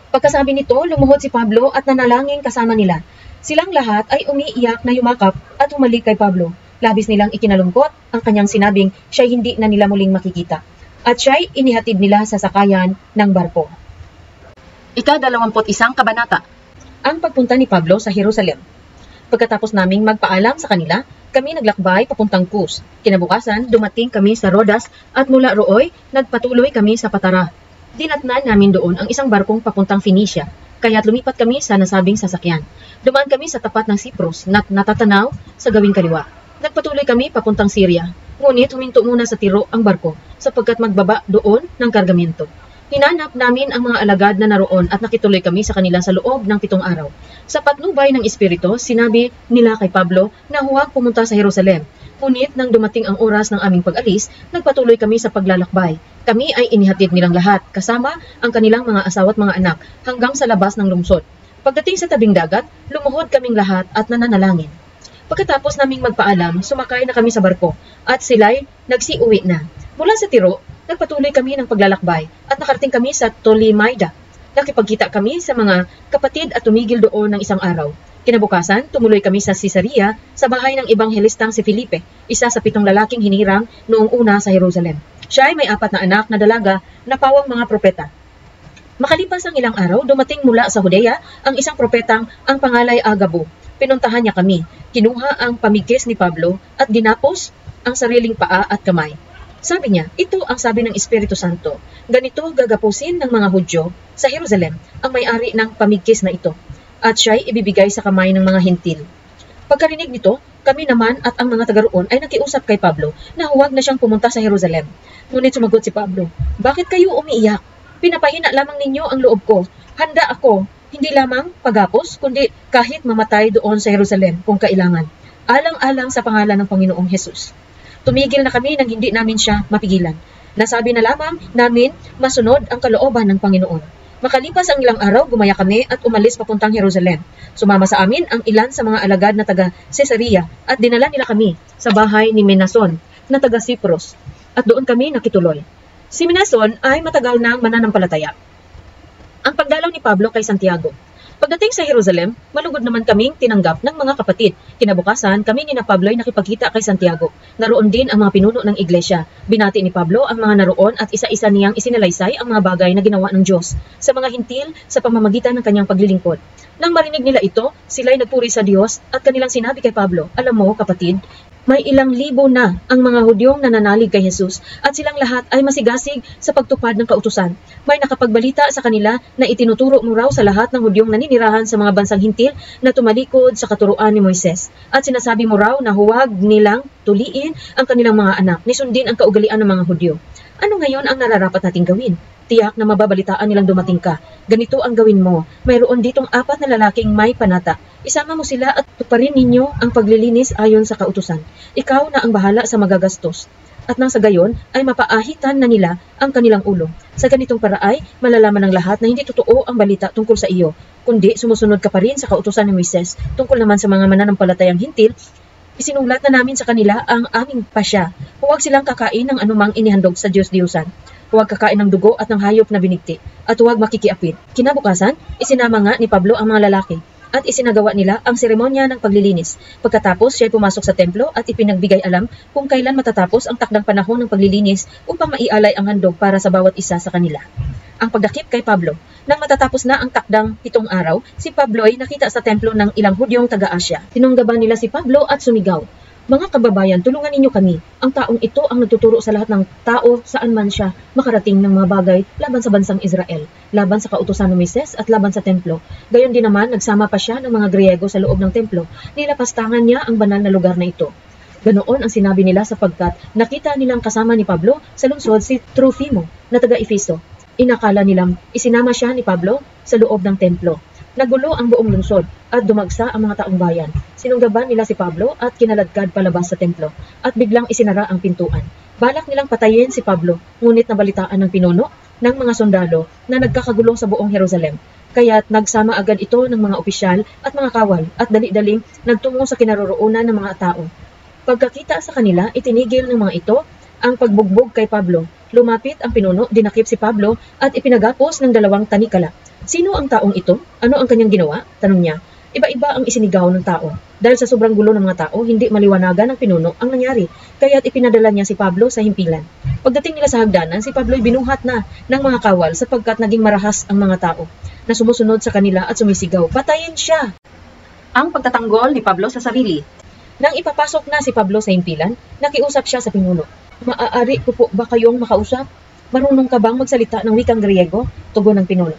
Pagkasabi nito, lumuhod si Pablo at nanalangin kasama nila. Silang lahat ay umiiyak na yumakap at humalik kay Pablo. Labis nilang ikinalungkot ang kanyang sinabing siya'y hindi na nila muling makikita. At siya'y inihatid nila sa sakayan ng barko. Ika-21 kabanata. Ang pagpunta ni Pablo sa Jerusalem. Pagkatapos naming magpaalam sa kanila, kami naglakbay papuntang Cus. Kinabukasan, dumating kami sa Rodas at mula rooy, nagpatuloy kami sa Patara. Dinatnan namin doon ang isang barkong papuntang Phoenicia, kaya't lumipat kami sa nasabing sasakyan. Dumaan kami sa tapat ng Cyprus na natatanaw sa gawing kaliwa. Nagpatuloy kami papuntang Syria. Ngunit huminto muna sa Tiro ang barko sapagkat magbaba doon ng kargamento. Hinanap namin ang mga alagad na naroon at nakituloy kami sa kanila sa loob ng 7 araw. Sa patnubay ng Espiritu, sinabi nila kay Pablo na huwag pumunta sa Jerusalem. Ngunit nang dumating ang oras ng aming pag-alis, nagpatuloy kami sa paglalakbay. Kami ay inihatid nilang lahat, kasama ang kanilang mga asawa at mga anak, hanggang sa labas ng lungsod. Pagdating sa tabing dagat, lumuhod kaming lahat at nananalangin. Pagkatapos naming magpaalam, sumakay na kami sa barko at sila'y nagsiuwi na. Mula sa Tiro, nagpatuloy kami ng paglalakbay at nakarating kami sa Tolimaida. Nakipagkita kami sa mga kapatid at tumigil doon ng isang araw. Kinabukasan, tumuloy kami sa Caesarea sa bahay ng Ebanghelistang si Felipe, isa sa 7 lalaking hinirang noong una sa Jerusalem. Siya ay may 4 na anak na dalaga na pawang mga propeta. Makalipas ang ilang araw, dumating mula sa Judea ang isang propetang ang pangalay Agabo. Pinuntahan niya kami, kinuha ang pamigkis ni Pablo at ginapos ang sariling paa at kamay. Sabi niya, ito ang sabi ng Espiritu Santo. Ganito gagapusin ng mga Hudyo sa Jerusalem ang may-ari ng pamigkis na ito, at siya'y ibibigay sa kamay ng mga Hintil. Pagkarinig nito, kami naman at ang mga taga-roon ay nakiusap kay Pablo na huwag na siyang pumunta sa Jerusalem. Ngunit sumagot si Pablo, bakit kayo umiiyak? Pinapahina lamang ninyo ang loob ko. Handa ako, hindi lamang paghapos, kundi kahit mamatay doon sa Jerusalem kung kailangan, alang-alang sa pangalan ng Panginoong Hesus. Tumigil na kami nang hindi namin siya mapigilan. Nasabi na lamang namin masunod ang kalooban ng Panginoon. Makalipas ang ilang araw, gumaya kami at umalis papuntang Jerusalem. Sumama sa amin ang ilan sa mga alagad na taga Caesarea at dinala nila kami sa bahay ni Menason na taga Cyprus at doon kami nakituloy. Si Menason ay matagal nang mananampalataya. Ang pagdalaw ni Pablo kay Santiago. Pagdating sa Jerusalem, malugod naman kaming tinanggap ng mga kapatid. Kinabukasan, kami ni na Pablo ay nakipagkita kay Santiago. Naroon din ang mga pinuno ng iglesia. Binati ni Pablo ang mga naroon at isa-isa niyang isinalaysay ang mga bagay na ginawa ng Diyos sa mga Hintil sa pamamagitan ng kanyang paglilingkod. Nang marinig nila ito, sila'y nagpuri sa Diyos at kanilang sinabi kay Pablo, alam mo, kapatid, may ilang libo na ang mga Hudyong nananalig kay Jesus at silang lahat ay masigasig sa pagtupad ng kautusan. May nakapagbalita sa kanila na itinuturo mo raw sa lahat ng Hudyong naninirahan sa mga bansang Hintil na tumalikod sa katuruan ni Moises. At sinasabi mo raw na huwag nilang tuliin ang kanilang mga anak, ni sundin ang kaugalian ng mga Hudyo. Ano ngayon ang nararapat nating gawin? Tiyak na mababalitaan nilang dumating ka. Ganito ang gawin mo. Mayroon ditong 4 na lalaking may panata. Isama mo sila at tuparin ninyo ang paglilinis ayon sa kautusan. Ikaw na ang bahala sa magagastos. At nang sa gayon ay mapaahitan na nila ang kanilang ulo. Sa ganitong paraay, malalaman ng lahat na hindi totoo ang balita tungkol sa iyo, kundi sumusunod ka pa rin sa kautusan ni Moises. Tungkol naman sa mga mananampalatayang Hintil, isinulat na namin sa kanila ang aming pasya. Huwag silang kakain ng anumang inihandog sa Diyos-Diyusan. Huwag kakain ng dugo at ng hayop na binigti, at huwag makikiapid. Kinabukasan, isinama nga ni Pablo ang mga lalaki, at isinagawa nila ang seremonya ng paglilinis. Pagkatapos, siya'y pumasok sa templo at ipinagbigay alam kung kailan matatapos ang takdang panahon ng paglilinis upang maialay ang handog para sa bawat isa sa kanila. Ang pagdakip kay Pablo. Nang matatapos na ang takdang 7 araw, si Pablo ay nakita sa templo ng ilang Hudyong taga-Asya. Tinunggaban nila si Pablo at sumigaw, mga kababayan, tulungan ninyo kami. Ang taong ito ang nagtuturo sa lahat ng tao saan man siya makarating ng mga bagay laban sa bansang Israel, laban sa kautusan ng Moises at laban sa templo. Gayon din naman, nagsama pa siya ng mga Griego sa loob ng templo. Nilapastangan niya ang banal na lugar na ito. Ganoon ang sinabi nila sapagkat nakita nilang kasama ni Pablo sa lungsod si Trofimo na taga-Efeso. Inakala nilang isinama siya ni Pablo sa loob ng templo. Nagulo ang buong lungsod at dumagsa ang mga taong bayan. Sinunggaban nila si Pablo at kinaladkad palabas sa templo at biglang isinara ang pintuan. Balak nilang patayin si Pablo, ngunit nabalitaan ng pinuno ng mga sundalo na nagkakagulo sa buong Jerusalem. Kaya't nagsama agad ito ng mga opisyal at mga kawal at dali-daling nagtungo sa kinaroroonan ng mga tao. Pagkakita sa kanila, itinigil ng mga ito ang pagbugbog kay Pablo. Lumapit ang pinuno, dinakip si Pablo at ipinagapos ng 2 tanikala. Sino ang taong ito? Ano ang kanyang ginawa? Tanong niya. Iba-iba ang isinigaw ng tao. Dahil sa sobrang gulo ng mga tao, hindi maliwanagan ng pinuno ang nangyari. Kaya't ipinadala niya si Pablo sa himpilan. Pagdating nila sa hagdanan, si Pablo ay binuhat na ng mga kawal sapagkat naging marahas ang mga tao na sumusunod sa kanila at sumisigaw, patayin siya! Ang pagtatanggol ni Pablo sa sarili. Nang ipapasok na si Pablo sa himpilan, nakiusap siya sa pinuno. Maaari ko po ba kayong makausap? Marunong ka bang magsalita ng wikang Griego? Tugon ng pinuno.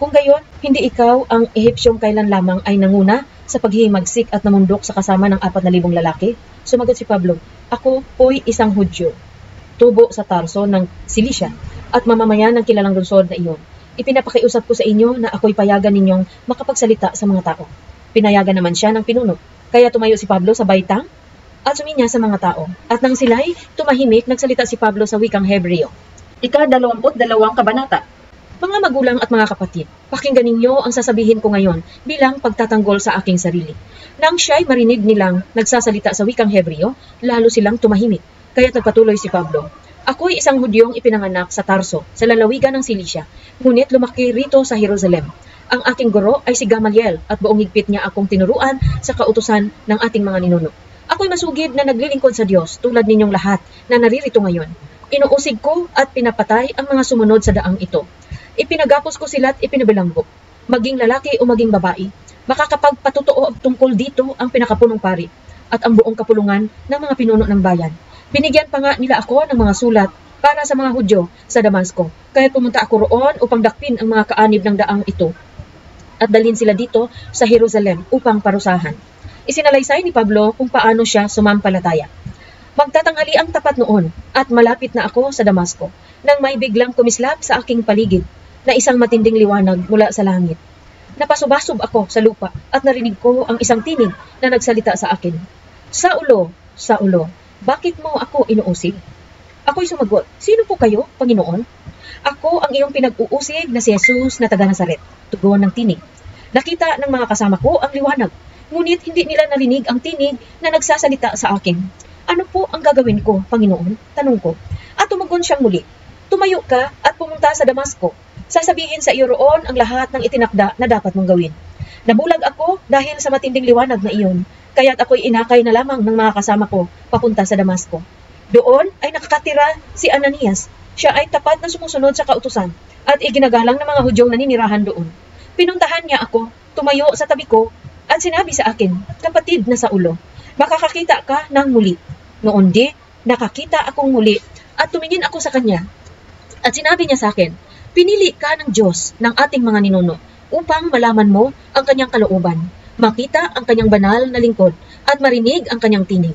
Kung gayon, hindi ikaw ang Ehipsyong kailan lamang ay nanguna sa paghihimagsik at namundok sa kasama ng 4,000 lalaki? Sumagot si Pablo, ako po'y isang Hudyo, tubo sa Tarso ng Cilicia at mamamayan ng kilalang lungsod na iyon. Ipinapakiusap ko sa inyo na ako'y payagan ninyong makapagsalita sa mga tao. Pinayagan naman siya ng pinuno. Kaya tumayo si Pablo sa baitang at suminya sa mga tao. At nang sila'y tumahimik, nagsalita si Pablo sa wikang Hebreo. Ika-22 kabanata. Mga magulang at mga kapatid, pakinggan ninyo ang sasabihin ko ngayon bilang pagtatanggol sa aking sarili. Nang siya'y marinig nilang nagsasalita sa wikang Hebreo, lalo silang tumahimik. Kaya't nagpatuloy si Pablo. Ako'y isang Hudyong ipinanganak sa Tarso, sa lalawigan ng Cilicia, ngunit lumaki rito sa Jerusalem. Ang aking guro ay si Gamaliel at buong higpit niya akong tinuruan sa kautusan ng ating mga ninuno. Ako'y masugid na naglilingkod sa Diyos tulad ninyong lahat na naririto ngayon. Inuusig ko at pinapatay ang mga sumunod sa daang ito. Ipinagapos ko sila't ipinabilanggo, maging lalaki o maging babae. Makakapagpatotoo tungkol dito ang pinakapunong pari at ang buong kapulungan ng mga pinuno ng bayan. Binigyan pa nga nila ako ng mga sulat para sa mga Hudyo sa Damasco, kaya pumunta ako roon upang dakpin ang mga kaanib ng daang ito at dalhin sila dito sa Jerusalem upang parusahan. Isinalaysay ni Pablo kung paano siya sumampalataya. Magtatanghali ang tapat noon at malapit na ako sa Damasco nang may biglang kumislap sa aking paligid na isang matinding liwanag mula sa langit. Napasubasub ako sa lupa at narinig ko ang isang tinig na nagsalita sa akin. Saulo, Saulo, bakit mo ako inuusig? Ako'y sumagot, sino po kayo, Panginoon? Ako ang iyong pinag-uusig na si Jesus na taga Nazaret, tugon ng tinig. Nakita ng mga kasama ko ang liwanag, ngunit hindi nila narinig ang tinig na nagsasalita sa akin. Ano po ang gagawin ko, Panginoon? Tanong ko. At tumugon siyang muli. Tumayo ka at pumunta sa Damasco. Sasabihin sa iyo roon ang lahat ng itinakda na dapat mong gawin. Nabulag ako dahil sa matinding liwanag na iyon, kaya't ako'y inakay na lamang ng mga kasama ko papunta sa Damasco. Doon ay nakakatira si Ananias. Siya ay tapat na sumusunod sa kautusan at iginagalang ng mga Hudyong naninirahan doon. Pinuntahan niya ako, tumayo sa tabi ko at sinabi sa akin, kapatid na Saulo, makakakita ka ng muli. Noon nakakita akong muli at tumingin ako sa kanya. At sinabi niya sa akin, pinili ka ng Diyos ng ating mga ninuno upang malaman mo ang kanyang kalooban, makita ang kanyang banal na lingkod at marinig ang kanyang tinig.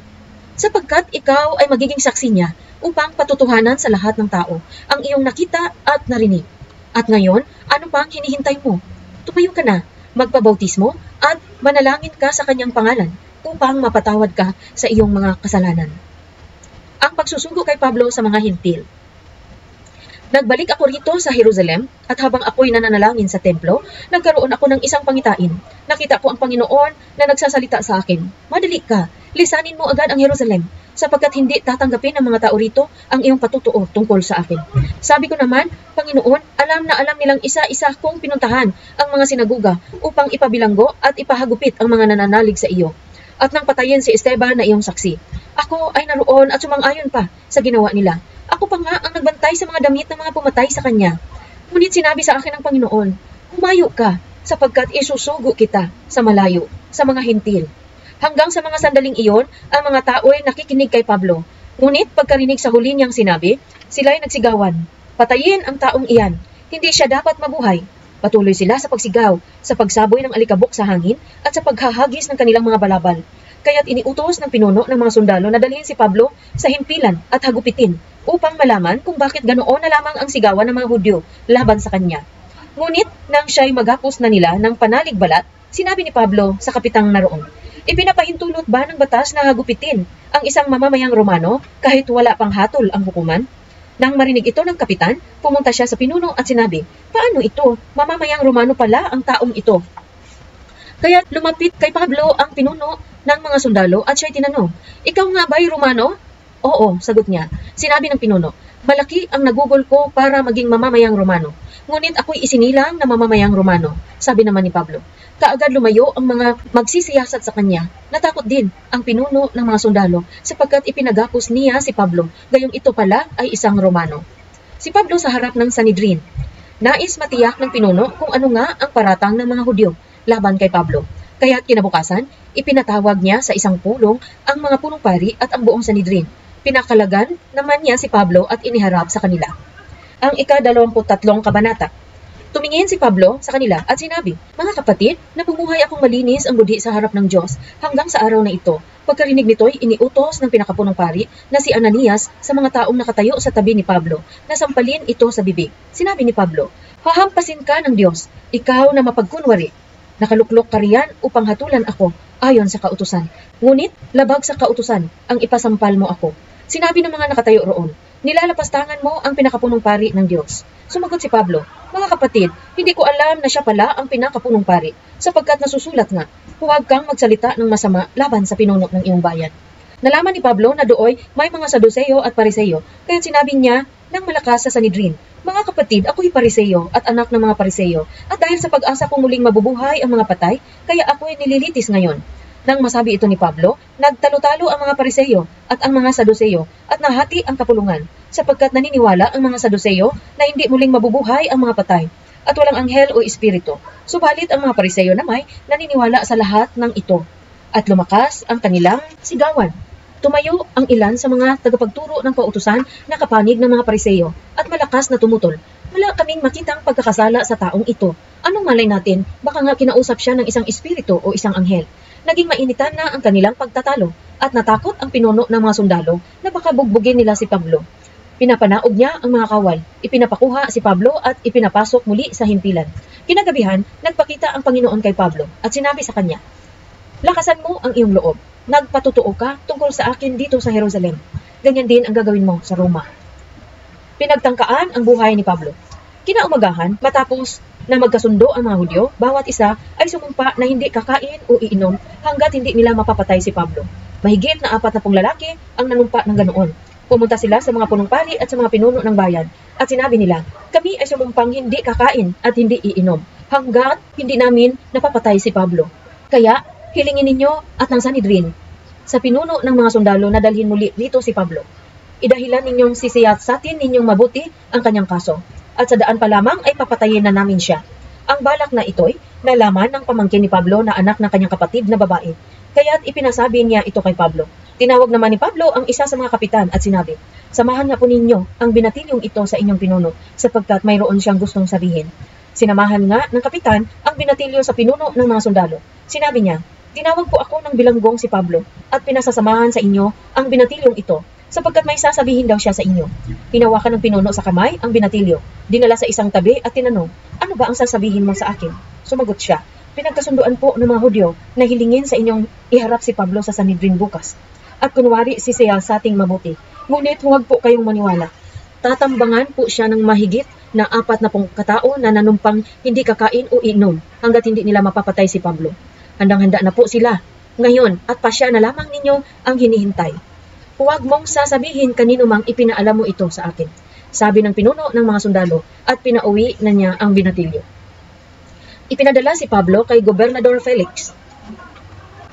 Sapagkat ikaw ay magiging saksi niya upang patutuhanan sa lahat ng tao ang iyong nakita at narinig. At ngayon, ano pang hinihintay mo? Tumayo ka na, magpabautismo at manalangin ka sa kanyang pangalan upang mapatawad ka sa iyong mga kasalanan. Ang pagsusugo kay Pablo sa mga Hintil. Nagbalik ako rito sa Jerusalem at habang ako'y nananalangin sa templo, nagkaroon ako ng isang pangitain. Nakita ko ang Panginoon na nagsasalita sa akin, madali ka, lisanin mo agad ang Jerusalem, sapagkat hindi tatanggapin ng mga tao rito ang iyong patutuo tungkol sa akin. Sabi ko naman, Panginoon, alam na alam nilang isa-isa kong pinuntahan ang mga sinaguga upang ipabilanggo at ipahagupit ang mga nananalig sa iyo. At nang patayin si Esteban na iyong saksi. Ako ay naroon at sumang-ayon pa sa ginawa nila. Ako pa nga ang nagbantay sa mga damit ng mga pumatay sa kanya. Ngunit sinabi sa akin ng Panginoon, humayo ka, sapagkat isusugo kita sa malayo, sa mga Hintil. Hanggang sa mga sandaling iyon, ang mga tao ay nakikinig kay Pablo. Ngunit pagkarinig sa huli niyang sinabi, sila ay nagsigawan. Patayin ang taong iyan, hindi siya dapat mabuhay. Patuloy sila sa pagsigaw, sa pagsaboy ng alikabok sa hangin, at sa paghahagis ng kanilang mga balabal. Kaya't iniutos ng pinuno ng mga sundalo na dalhin si Pablo sa himpilan at hagupitin upang malaman kung bakit ganoon na lamang ang sigawan ng mga Hudyo laban sa kanya. Ngunit nang siya'y magapos na nila ng panalig balat, sinabi ni Pablo sa kapitang naroon, ipinapahintulot ba ng batas na hagupitin ang isang mamamayang Romano kahit wala pang hatol ang hukuman? Nang marinig ito ng kapitan, pumunta siya sa pinuno at sinabi, paano ito? Mamamayang Romano pala ang taong ito. Kaya lumapit kay Pablo ang pinuno ng mga sundalo at siya'y tinanong, ikaw nga ba'y Romano? Oo, sagot niya. Sinabi ng pinuno, malaki ang nagugol ko para maging mamamayang Romano. Ngunit ako'y isinilang na mamamayang Romano. Sabi naman ni Pablo. Kaagad lumayo ang mga magsisiyasat sa kanya. Natakot din ang pinuno ng mga sundalo sapagkat ipinagapos niya si Pablo, gayong ito pala ay isang Romano. Si Pablo sa harap ng Sanhedrin. Nais matiyak ng pinuno kung ano nga ang paratang ng mga Hudyo laban kay Pablo. Kaya't kinabukasan, ipinatawag niya sa isang pulong ang mga punong pari at ang buong Sanhedrin. Pinakalagan naman niya si Pablo at iniharap sa kanila. Ang ika-23 kabanata. Tumingin si Pablo sa kanila at sinabi, "Mga kapatid, napumuhay akong malinis ang budi sa harap ng Diyos hanggang sa araw na ito." Pagkarinig nito'y iniutos ng pinakapunong pari na si Ananias sa mga taong nakatayo sa tabi ni Pablo na sampalin ito sa bibig. Sinabi ni Pablo, "Hahampasin ka ng Diyos, ikaw na mapagkunwari. Nakaluklok ka riyan upang hatulan ako ayon sa kautusan. Ngunit labag sa kautusan ang ipasampal mo ako." Sinabi ng mga nakatayo roon, "Nilalapastangan mo ang pinakapunong pari ng Diyos." Sumagot si Pablo, "Mga kapatid, hindi ko alam na siya pala ang pinakapunong pari, sapagkat nasusulat nga, huwag kang magsalita ng masama laban sa pinuno ng iyong bayan." Nalaman ni Pablo na dooy may mga Saduceo at Pariseo, kaya sinabi niya ng malakas sa Sanhedrin, "Mga kapatid, ako'y Pariseo at anak ng mga Pariseo, at dahil sa pag-asa kong muling mabubuhay ang mga patay, kaya ako'y nililitis ngayon." Nang masabi ito ni Pablo, nagtalo-talo ang mga Pariseo at ang mga Saduceo at nahati ang kapulungan, sapagkat naniniwala ang mga Saduceo na hindi muling mabubuhay ang mga patay at walang anghel o espiritu. Subalit ang mga Pariseo namay naniniwala sa lahat ng ito, at lumakas ang kanilang sigawan. Tumayo ang ilan sa mga tagapagturo ng pautusan na kapanig ng mga Pariseo at malakas na tumutol, "Wala kaming makitang pagkakasala sa taong ito. Anong malay natin, baka nga kinausap siya ng isang espiritu o isang anghel." Naging mainitan na ang kanilang pagtatalo at natakot ang pinuno ng mga sundalo na baka bugbugin nila si Pablo. Pinapanaog niya ang mga kawal, ipinapakuha si Pablo at ipinapasok muli sa himpilan. Kinagabihan, nagpakita ang Panginoon kay Pablo at sinabi sa kanya, "Lakasan mo ang iyong loob. Nagpatotoo ka tungkol sa akin dito sa Jerusalem. Ganyan din ang gagawin mo sa Roma." Pinagtangkaan ang buhay ni Pablo. Kinaumagahan, matapos na magkasundo ang mga Hudyo, bawat isa ay sumumpa na hindi kakain o iinom hanggat hindi nila mapapatay si Pablo. Mahigit na 40 lalaki ang nanumpa ng ganoon. Pumunta sila sa mga punong pari at sa mga pinuno ng bayan at sinabi nila, "Kami ay sumumpang hindi kakain at hindi iinom hanggat hindi namin napapatay si Pablo. Kaya hilingin ninyo at ng Sanhedrin sa pinuno ng mga sundalo na dalhin muli dito si Pablo. Idahilan ninyong sisiyasatin ninyong mabuti ang kanyang kaso. At sa daan pa lamang ay papatayin na namin siya." Ang balak na ito'y nalaman ng pamangkin ni Pablo na anak ng kanyang kapatid na babae. Kaya't ipinasabi niya ito kay Pablo. Tinawag naman ni Pablo ang isa sa mga kapitan at sinabi, "Samahan nga po ninyo ang binatilyong ito sa inyong pinuno sapagkat mayroon siyang gustong sabihin." Sinamahan nga ng kapitan ang binatilyo sa pinuno ng mga sundalo. Sinabi niya, "Tinawag po ako ng bilanggong si Pablo at pinasasamahan sa inyo ang binatilyong ito sapagkat may sasabihin daw siya sa inyo." Hinawakan ng pinuno sa kamay ang binatilyo, dinala sa isang tabi at tinanong, "Ano ba ang sasabihin mo sa akin?" Sumagot siya, "Pinagkasunduan po ng mga Hudyo na hilingin sa inyong iharap si Pablo sa Sanhedrin bukas at kunwari sisiya sa ating mabuti. Ngunit huwag po kayong maniwala. Tatambangan po siya ng mahigit na 40 katao na nanumpang hindi kakain o inom hanggat hindi nila mapapatay si Pablo. Handang-handa na po sila ngayon at pasya na lamang ninyo ang hinihintay. Huwag mong sasabihin kanino mang ipinaalam mo ito sa akin," sabi ng pinuno ng mga sundalo at pinauwi na niya ang binatilyo. Ipinadala si Pablo kay Gobernador Felix.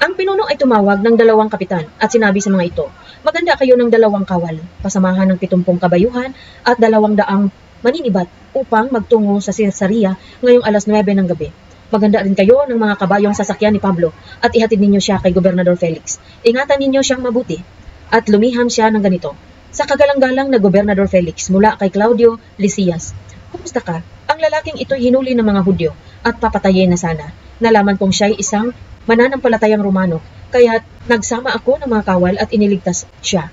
Ang pinuno ay tumawag ng 2 kapitan at sinabi sa mga ito, "Maganda kayo ng 2 kawal, pasamahan ng 70 kabayuhan at 200 maninibat upang magtungo sa Cesarea ngayong alas 9 ng gabi. Maganda rin kayo ng mga kabayong sasakyan ni Pablo at ihatid ninyo siya kay Gobernador Felix. Ingatan ninyo siyang mabuti." At lumiham siya ng ganito, "Sa kagalang-galang na Gobernador Felix mula kay Claudio Lysias. Kumusta ka? Ang lalaking ito'y hinuli ng mga Hudyo at papatayin na sana. Nalaman kong siya'y isang mananampalatayang Romano, kaya nagsama ako ng mga kawal at iniligtas siya.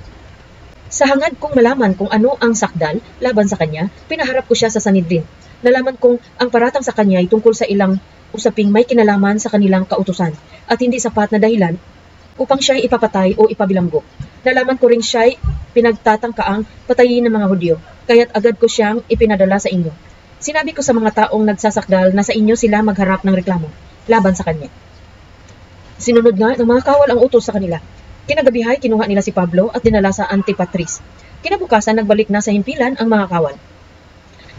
Sa hangad kong malaman kung ano ang sakdal laban sa kanya, pinaharap ko siya sa Sanhedrin. Nalaman kong ang paratang sa kanya ay tungkol sa ilang usaping may kinalaman sa kanilang kautusan at hindi sapat na dahilan upang siya'y ipapatay o ipabilanggo. Nalaman ko rin siya'y pinagtatangkaang patayin ng mga Hudyo, kaya't agad ko siyang ipinadala sa inyo. Sinabi ko sa mga taong nagsasakdal na sa inyo sila magharap ng reklamo laban sa kanya." Sinunod nga ng mga kawal ang utos sa kanila. Kinagabihay, kinuha nila si Pablo at dinala sa Antipatris. Kinabukasan, nagbalik na sa himpilan ang mga kawal.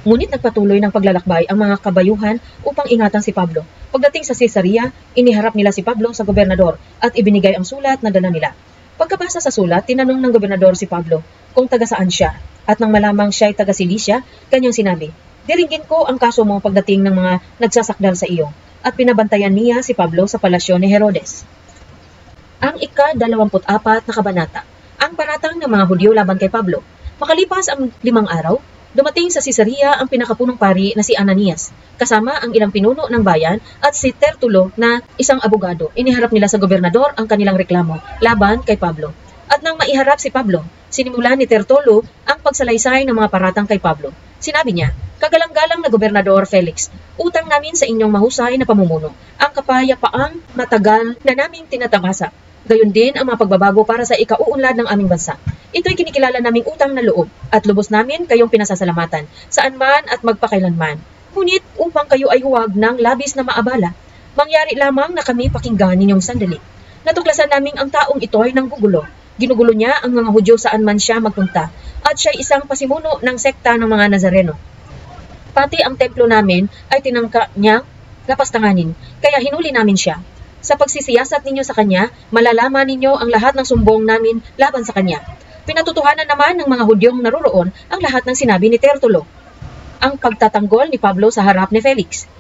Ngunit nagpatuloy ng paglalakbay ang mga kabayuhan upang ingatan si Pablo. Pagdating sa Cesarea, iniharap nila si Pablo sa gobernador at ibinigay ang sulat na dala nila. Pagkabasa sa sulat, tinanong ng gobernador si Pablo kung taga saan siya, at nang malamang siya'y taga Cilicia, kanyang sinabi, "Diringgin ko ang kaso mo pagdating ng mga nagsasakdal sa iyo," at pinabantayan niya si Pablo sa palasyo ni Herodes. Ang ika-24 na kabanata, ang paratang ng mga Hudyo laban kay Pablo. Makalipas ang 5 araw, Dumating sa Caesarea ang pinakapunong pari na si Ananias, kasama ang ilang pinuno ng bayan at si Tertulo na isang abogado. Iniharap nila sa gobernador ang kanilang reklamo laban kay Pablo. At nang maiharap si Pablo, sinimulan ni Tertulo ang pagsalaysay ng mga paratang kay Pablo. Sinabi niya, "Kagalang-galang na Gobernador Felix, utang namin sa inyong mahusay na pamumuno ang kapayapaang matagal na naming tinatamasa. Gayon din ang mga pagbabago para sa ikauunlad ng aming bansa. Ito'y kinikilala naming utang na loob at lubos namin kayong pinasasalamatan saan man at magpakailanman. Ngunit upang kayo ay huwag ng labis na maabala, mangyari lamang na kami pakinggan ninyong sandali. Natuklasan naming ang taong ito ay nanggugulo. Ginugulo niya ang mga Hudyo saan man siya magpunta at siya'y isang pasimuno ng sekta ng mga Nazareno. Pati ang templo namin ay tinangka niya lapastanganin, kaya hinuli namin siya. Sa pagsisiyasat ninyo sa kanya, malalaman ninyo ang lahat ng sumbong namin laban sa kanya." Pinatutuhanan naman ng mga Hudyong naroroon ang lahat ng sinabi ni Tertulo. Ang pagtatanggol ni Pablo sa harap ni Felix.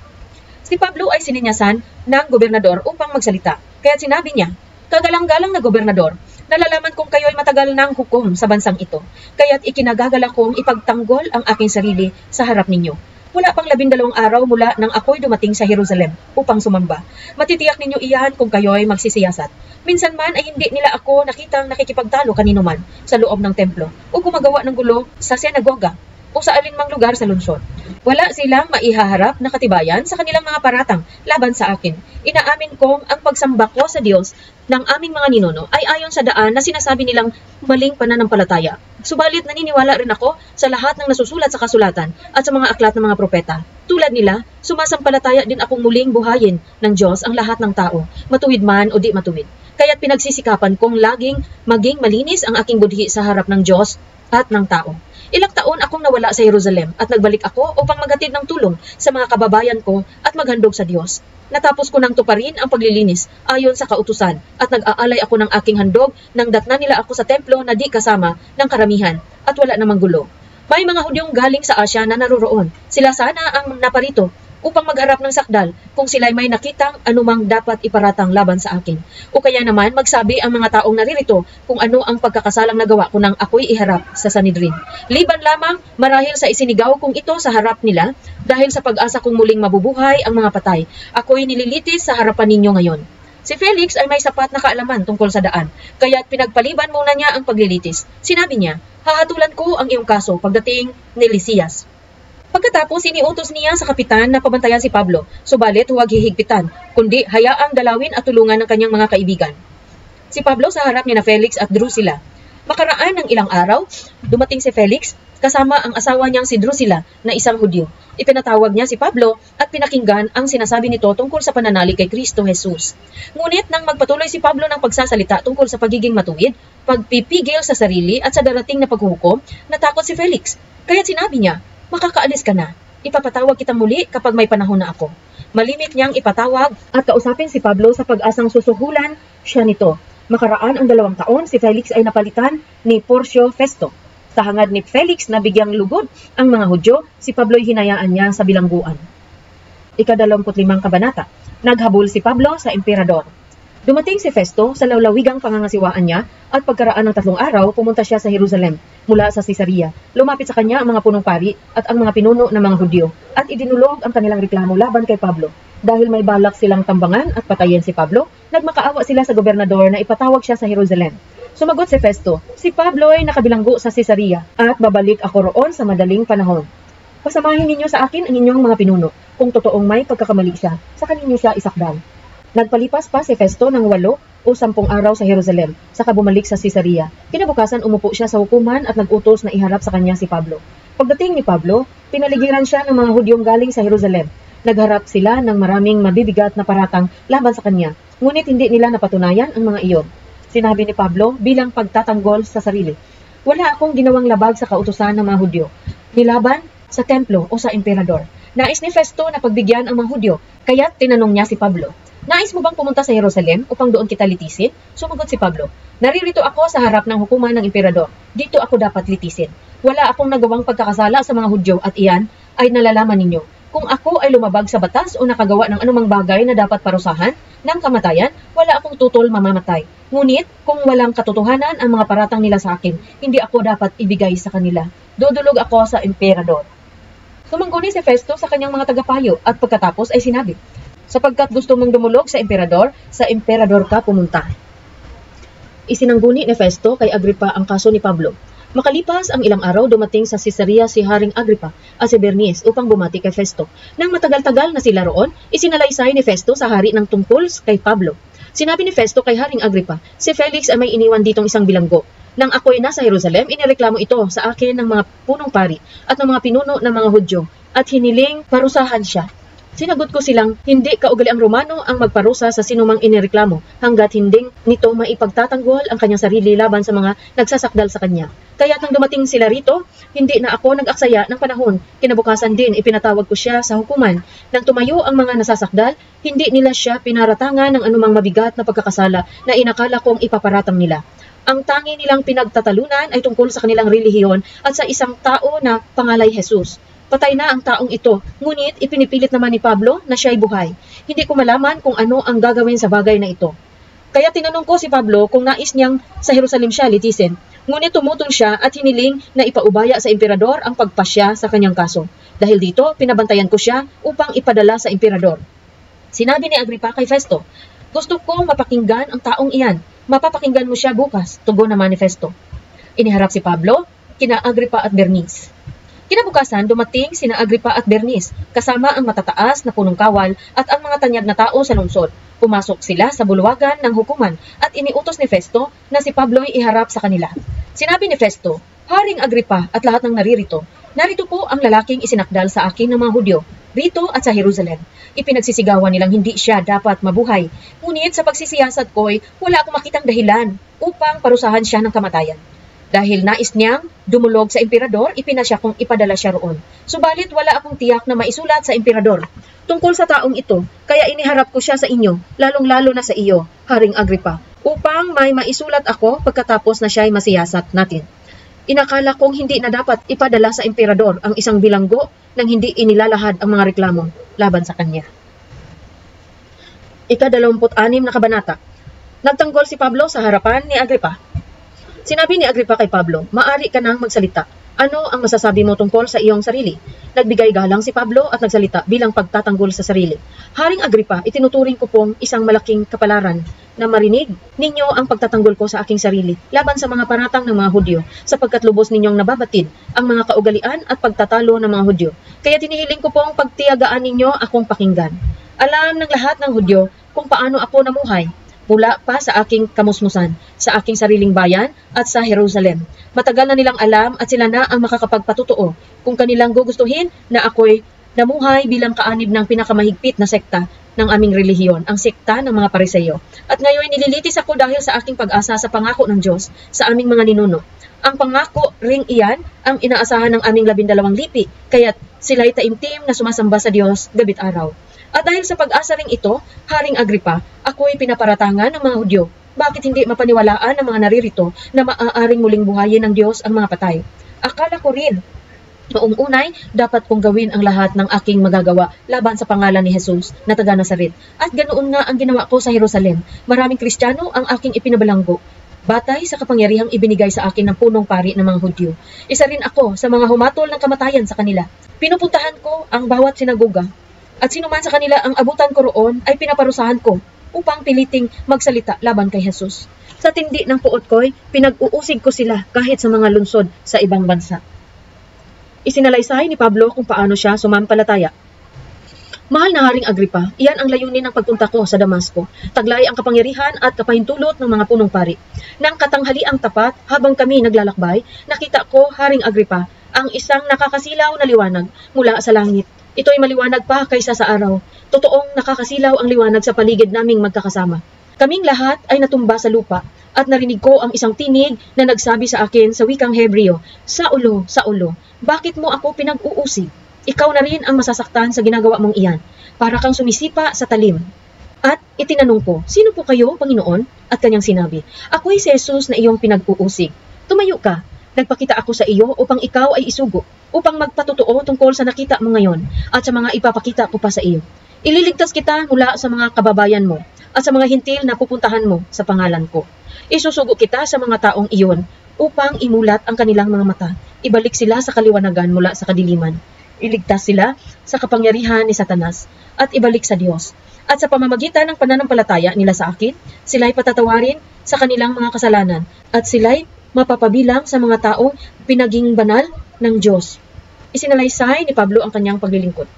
Si Pablo ay sininyasan ng gobernador upang magsalita, kaya sinabi niya, "Kagalang-galang na gobernador, nalalaman kong kayo ay matagal ng hukom sa bansang ito, kaya't ikinagagala kong ipagtanggol ang aking sarili sa harap ninyo. Wala pang 12 araw mula nang ako'y dumating sa Jerusalem upang sumamba. Matitiyak ninyo iyan kung kayo'y magsisiyasat. Minsan man ay hindi nila ako nakitang nakikipagtalo kanino man sa loob ng templo o gumagawa ng gulo sa sinagoga o sa alinmang lugar sa lungsod. Wala silang maihaharap na katibayan sa kanilang mga paratang laban sa akin. Inaamin kong ang pagsamba ko sa Diyos ng aming mga ninuno ay ayon sa daan na sinasabi nilang maling pananampalataya. Subalit naniniwala rin ako sa lahat ng nasusulat sa kasulatan at sa mga aklat ng mga propeta. Tulad nila, sumasampalataya din akong muling buhayin ng Diyos ang lahat ng tao, matuwid man o di matuwid. Kaya't pinagsisikapan kong laging maging malinis ang aking budhi sa harap ng Diyos at ng tao. Ilang taon akong nawala sa Jerusalem at nagbalik ako upang maghatid ng tulong sa mga kababayan ko at maghandog sa Diyos. Natapos ko nang tuparin ang paglilinis ayon sa kautusan at nag-aalay ako ng aking handog nang datna nila ako sa templo na di kasama ng karamihan at wala namang gulo. May mga Hudyong galing sa Asya na naroroon. Sila sana ang naparito upang magharap ng sakdal kung sila'y may nakitang anumang dapat iparatang laban sa akin. O kaya naman magsabi ang mga taong naririto kung ano ang pagkakasalang nagawa ko nang ako'y iharap sa Sanhedrin. Liban lamang marahil sa isinigaw kong ito sa harap nila dahil sa pag-asa kong muling mabubuhay ang mga patay. Ako'y nililitis sa harapan ninyo ngayon. Si Felix ay may sapat na kaalaman tungkol sa daan, kaya't pinagpaliban muna niya ang paglilitis. Sinabi niya, "Hahatulan ko ang iyong kaso pagdating ni Lysias." Pagkatapos, iniutos niya sa kapitan na pabantayan si Pablo, subalit huwag hihigpitan, kundi hayaang dalawin at tulungan ng kanyang mga kaibigan. Si Pablo sa harap ni na Felix at Drusilla. Makaraan ng ilang araw, dumating si Felix kasama ang asawa niyang si Drusilla na isang Hudyo. Ipinatawag niya si Pablo at pinakinggan ang sinasabi nito tungkol sa pananalig kay Kristo Jesus. Ngunit nang magpatuloy si Pablo ng pagsasalita tungkol sa pagiging matuwid, pagpipigil sa sarili at sa darating na paghuhukom, natakot si Felix. Kaya't sinabi niya, "Makakaalis ka na. Ipapatawag kita muli kapag may panahon na ako." Malimit niyang ipatawag at kausapin si Pablo sa pag-asang susuhulan siya nito. Makaraan ang 2 taon, si Felix ay napalitan ni Porcio Festo. Sa hangad ni Felix na bigyang lugod ang mga Hudyo, si Pablo'y hinayaan niya sa bilangguan. Ika-25 kabanata. Naghabol si Pablo sa emperador. Dumating si Festo sa lawlawigang pangangasiwaan niya at pagkaraan ng 3 araw, pumunta siya sa Jerusalem mula sa Caesarea. Lumapit sa kanya ang mga punong pari at ang mga pinuno ng mga Hudyo at idinulog ang kanilang reklamo laban kay Pablo. Dahil may balak silang tambangan at patayin si Pablo, nagmakaawa sila sa gobernador na ipatawag siya sa Jerusalem. Sumagot si Festo, "Si Pablo ay nakabilanggo sa Caesarea at babalik ako roon sa madaling panahon. Pasamahin ninyo sa akin ang inyong mga pinuno. Kung totoong may pagkakamali siya, saka ninyo siya isakdal." Nagpalipas pa si Festo ng 8 o 10 araw sa Jerusalem, saka bumalik sa Caesarea. Kinabukasan umupo siya sa hukuman at nag-utos na iharap sa kanya si Pablo. Pagdating ni Pablo, pinaligiran siya ng mga Hudyong galing sa Jerusalem. Nagharap sila ng maraming mabibigat na paratang laban sa kanya, ngunit hindi nila napatunayan ang mga iyon. Sinabi ni Pablo bilang pagtatanggol sa sarili, "Wala akong ginawang labag sa kautusan ng mga Hudyo, nilaban sa templo o sa emperador." Nais ni Festo na pagbigyan ang mga Hudyo, kaya't tinanong niya si Pablo, "Nais mo bang pumunta sa Jerusalem upang doon kita litisin?" Sumagot si Pablo, "Naririto ako sa harap ng hukuman ng emperador. Dito ako dapat litisin. Wala akong nagawang pagkakasala sa mga Hudyo at iyan ay nalalaman ninyo. Kung ako ay lumabag sa batas o nakagawa ng anumang bagay na dapat parusahan ng kamatayan, wala akong tutol mamamatay. Ngunit, kung walang katotohanan ang mga paratang nila sa akin, hindi ako dapat ibigay sa kanila. Dudulog ako sa emperador. Sumangguni si Festo sa kanyang mga tagapayo at pagkatapos ay sinabi, sapagkat gusto mong dumulog sa emperador ka pumunta. Isinangguni ni Festo kay Agripa ang kaso ni Pablo. Makalipas ang ilang araw, dumating sa Caesarea si Haring Agripa at si Bernice upang bumati kay Festo. Nang matagal-tagal na sila roon, isinalaysay ni Festo sa hari ng tungkol kay Pablo. Sinabi ni Festo kay Haring Agripa, si Felix ay may iniwan ditong isang bilanggo. Nang ako'y nasa Jerusalem, inireklamo ito sa akin ng mga punong pari at ng mga pinuno ng mga Hudyo at hiniling parusahan siya. Sinagot ko silang hindi kaugaliang Romano ang magparusa sa sinumang inireklamo hanggat hinding nito maipagtatanggol ang kanyang sarili laban sa mga nagsasakdal sa kanya. Kaya nang dumating sila rito, hindi na ako nag-aksaya ng panahon. Kinabukasan din ipinatawag ko siya sa hukuman. Nang tumayo ang mga nasasakdal, hindi nila siya pinaratangan ng anumang mabigat na pagkakasala na inakala kong ipaparatang nila. Ang tangi nilang pinagtatalunan ay tungkol sa kanilang relihiyon at sa isang tao na pangalay Jesus. Patay na ang taong ito, ngunit ipinipilit naman ni Pablo na siya'y buhay. Hindi ko malaman kung ano ang gagawin sa bagay na ito. Kaya tinanong ko si Pablo kung nais niyang sa Jerusalem siya litisin. Ngunit tumutol siya at hiniling na ipaubaya sa emperador ang pagpasya sa kanyang kaso. Dahil dito, pinabantayan ko siya upang ipadala sa emperador. Sinabi ni Agripa kay Festo, gusto kong mapakinggan ang taong iyan. Mapapakinggan mo siya bukas, tugon naman ni Festo. Iniharap si Pablo, kina Agripa at Bernice. Kinabukasan, dumating sina Agripa at Bernice, kasama ang matataas na punong kawal at ang mga tanyag na tao sa lungsod. Pumasok sila sa bulwagan ng hukuman at iniutos ni Festo na si Pablo'y iharap sa kanila. Sinabi ni Festo, Haring Agripa at lahat ng naririto, narito po ang lalaking isinakdal sa akin ng mga Hudyo, rito at sa Jerusalem. Ipinagsisigawan nilang hindi siya dapat mabuhay. Ngunit sa pagsisiyasat ko'y wala akong makitang dahilan upang parusahan siya ng kamatayan. Dahil nais niyang dumulog sa emperador, ipinasya kong ipadala siya roon. Subalit wala akong tiyak na maisulat sa emperador tungkol sa taong ito, kaya iniharap ko siya sa inyo, lalong-lalo na sa iyo, Haring Agripa, upang may maisulat ako pagkatapos na siya'y masiyasat natin. Inakala kong hindi na dapat ipadala sa emperador ang isang bilanggo nang hindi inilalahad ang mga reklamo laban sa kanya. Ika-26 na kabanata. Nagtanggol si Pablo sa harapan ni Agripa. Sinabi ni Agripa kay Pablo, maari ka nang magsalita. Ano ang masasabi mo tungkol sa iyong sarili? Nagbigay galang si Pablo at nagsalita bilang pagtatanggol sa sarili. Haring Agripa, itinuturing ko pong isang malaking kapalaran na marinig ninyo ang pagtatanggol ko sa aking sarili laban sa mga paratang ng mga Hudyo, sapagkat lubos ninyong nababatid ang mga kaugalian at pagtatalo ng mga Hudyo. Kaya tinihiling ko pong pagtiyagaan ninyo akong pakinggan. Alam ng lahat ng Hudyo kung paano ako namuhay mula pa sa aking kamusmusan, sa aking sariling bayan at sa Jerusalem. Matagal na nilang alam at sila na ang makakapagpatutuo kung kanilang gugustuhin na ako'y namuhay bilang kaanib ng pinakamahigpit na sekta ng aming relihiyon, ang sekta ng mga Pariseyo. At ngayon nililitis ako dahil sa aking pag-asa sa pangako ng Diyos sa aming mga ninuno. Ang pangako ring iyan ang inaasahan ng aming 12 lipi, kaya't sila'y taimtim na sumasamba sa Diyos gabit araw. At dahil sa pag-asa ring ito, Haring Agripa, ako'y pinaparatangan ng mga Hudyo. Bakit hindi mapaniwalaan ng mga naririto na maaaring muling buhayin ng Diyos ang mga patay? Akala ko rin, noong unay, dapat kong gawin ang lahat ng aking magagawa laban sa pangalan ni Jesus na taga Nazaret. At ganoon nga ang ginawa ko sa Jerusalem. Maraming Kristiyano ang aking ipinabalanggo, batay sa kapangyarihang ibinigay sa akin ng punong pari ng mga Hudyo. Isa rin ako sa mga humatol ng kamatayan sa kanila. Pinupuntahan ko ang bawat sinagoga. At sino man sa kanila ang abutan ko roon ay pinaparusahan ko upang piliting magsalita laban kay Jesus. Sa tindi ng puot ko'y pinag-uusig ko sila kahit sa mga lungsod sa ibang bansa. Isinalaysay ni Pablo kung paano siya sumampalataya. Mahal na Haring Agripa, iyan ang layunin ng pagpunta ko sa Damasco. Taglay ang kapangyarihan at kapahintulot ng mga punong pari. Nang katanghaliang tapat, habang kami naglalakbay, nakita ko, Haring Agripa, ang isang nakakasilaw na liwanag mula sa langit. Ito'y maliwanag pa kaysa sa araw. Totoong nakakasilaw ang liwanag sa paligid naming magkakasama. Kaming lahat ay natumba sa lupa at narinig ko ang isang tinig na nagsabi sa akin sa wikang Hebreo, Saulo, Saulo, bakit mo ako pinag-uusig? Ikaw na rin ang masasaktan sa ginagawa mong iyan, para kang sumisipa sa talim. At itinanong ko, sino po kayo, Panginoon? At kanyang sinabi, ako'y si Jesus na iyong pinag-uusig. Tumayo ka. Nagpakita ako sa iyo upang ikaw ay isugo, upang magpatotoo tungkol sa nakita mo ngayon at sa mga ipapakita ko pa sa iyo. Ililigtas kita mula sa mga kababayan mo at sa mga hintil na pupuntahan mo sa pangalan ko. Isusugo kita sa mga taong iyon upang imulat ang kanilang mga mata. Ibalik sila sa kaliwanagan mula sa kadiliman. Iligtas sila sa kapangyarihan ni Satanas at ibalik sa Diyos. At sa pamamagitan ng pananampalataya nila sa akin, sila'y patatawarin sa kanilang mga kasalanan at sila'y mapapabilang sa mga taong pinaging banal ng Diyos. Isinalaysay ni Pablo ang kanyang paglilingkod.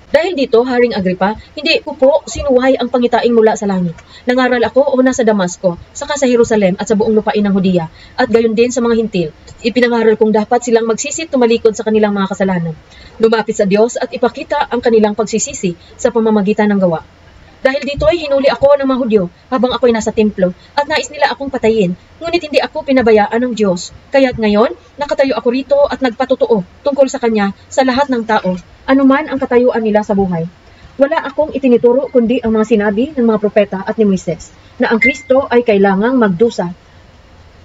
Dahil dito, Haring Agripa, hindi ko po sinuway ang pangitaing mula sa langit. Nangaral ako una sa Damasco, saka sa Jerusalem at sa buong lupain ng Hudiya, at gayon din sa mga hintil. Ipinangaral kong dapat silang magsisit tumalikod sa kanilang mga kasalanan, lumapit sa Diyos at ipakita ang kanilang pagsisisi sa pamamagitan ng gawa. Dahil dito ay hinuli ako ng mga Hudyo habang ako'y nasa templo at nais nila akong patayin, ngunit hindi ako pinabayaan ng Diyos. Kaya't ngayon, nakatayo ako rito at nagpatotoo tungkol sa Kanya sa lahat ng tao, anuman ang katayuan nila sa buhay. Wala akong itinuturo kundi ang mga sinabi ng mga propeta at ni Moises, na ang Kristo ay kailangang magdusa.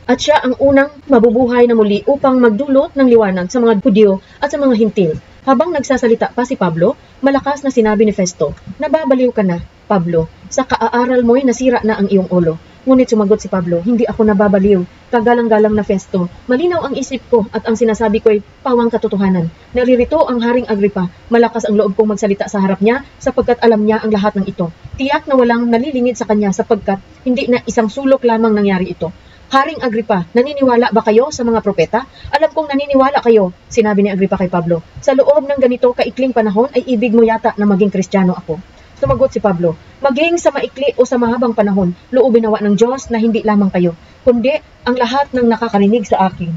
At siya ang unang mabubuhay na muli upang magdulot ng liwanag sa mga Hudyo at sa mga hintil. Habang nagsasalita pa si Pablo, malakas na sinabi ni Festo, "Nababaliw ka na, Pablo, sa kaaaral mo'y nasira na ang iyong ulo." Ngunit sumagot si Pablo, "Hindi ako nababaliw. Kagalang-galang na Festo, malinaw ang isip ko at ang sinasabi ko'y pawang katotohanan. Naririto ang Haring Agripa, malakas ang loob kong magsalita sa harap niya sapagkat alam niya ang lahat ng ito. Tiyak na walang nalilingid sa kanya sapagkat hindi na isang sulok lamang nangyari ito. Haring Agripa, naniniwala ba kayo sa mga propeta? Alam kong naniniwala kayo," sinabi ni Agripa kay Pablo. "Sa loob ng ganito kaikling panahon ay ibig mo yata na maging Kristiyano ako." Sumagot si Pablo, "Maging sa maikli o sa mahabang panahon, loobin nawa ng Diyos na hindi lamang kayo, kundi ang lahat ng nakakarinig sa akin.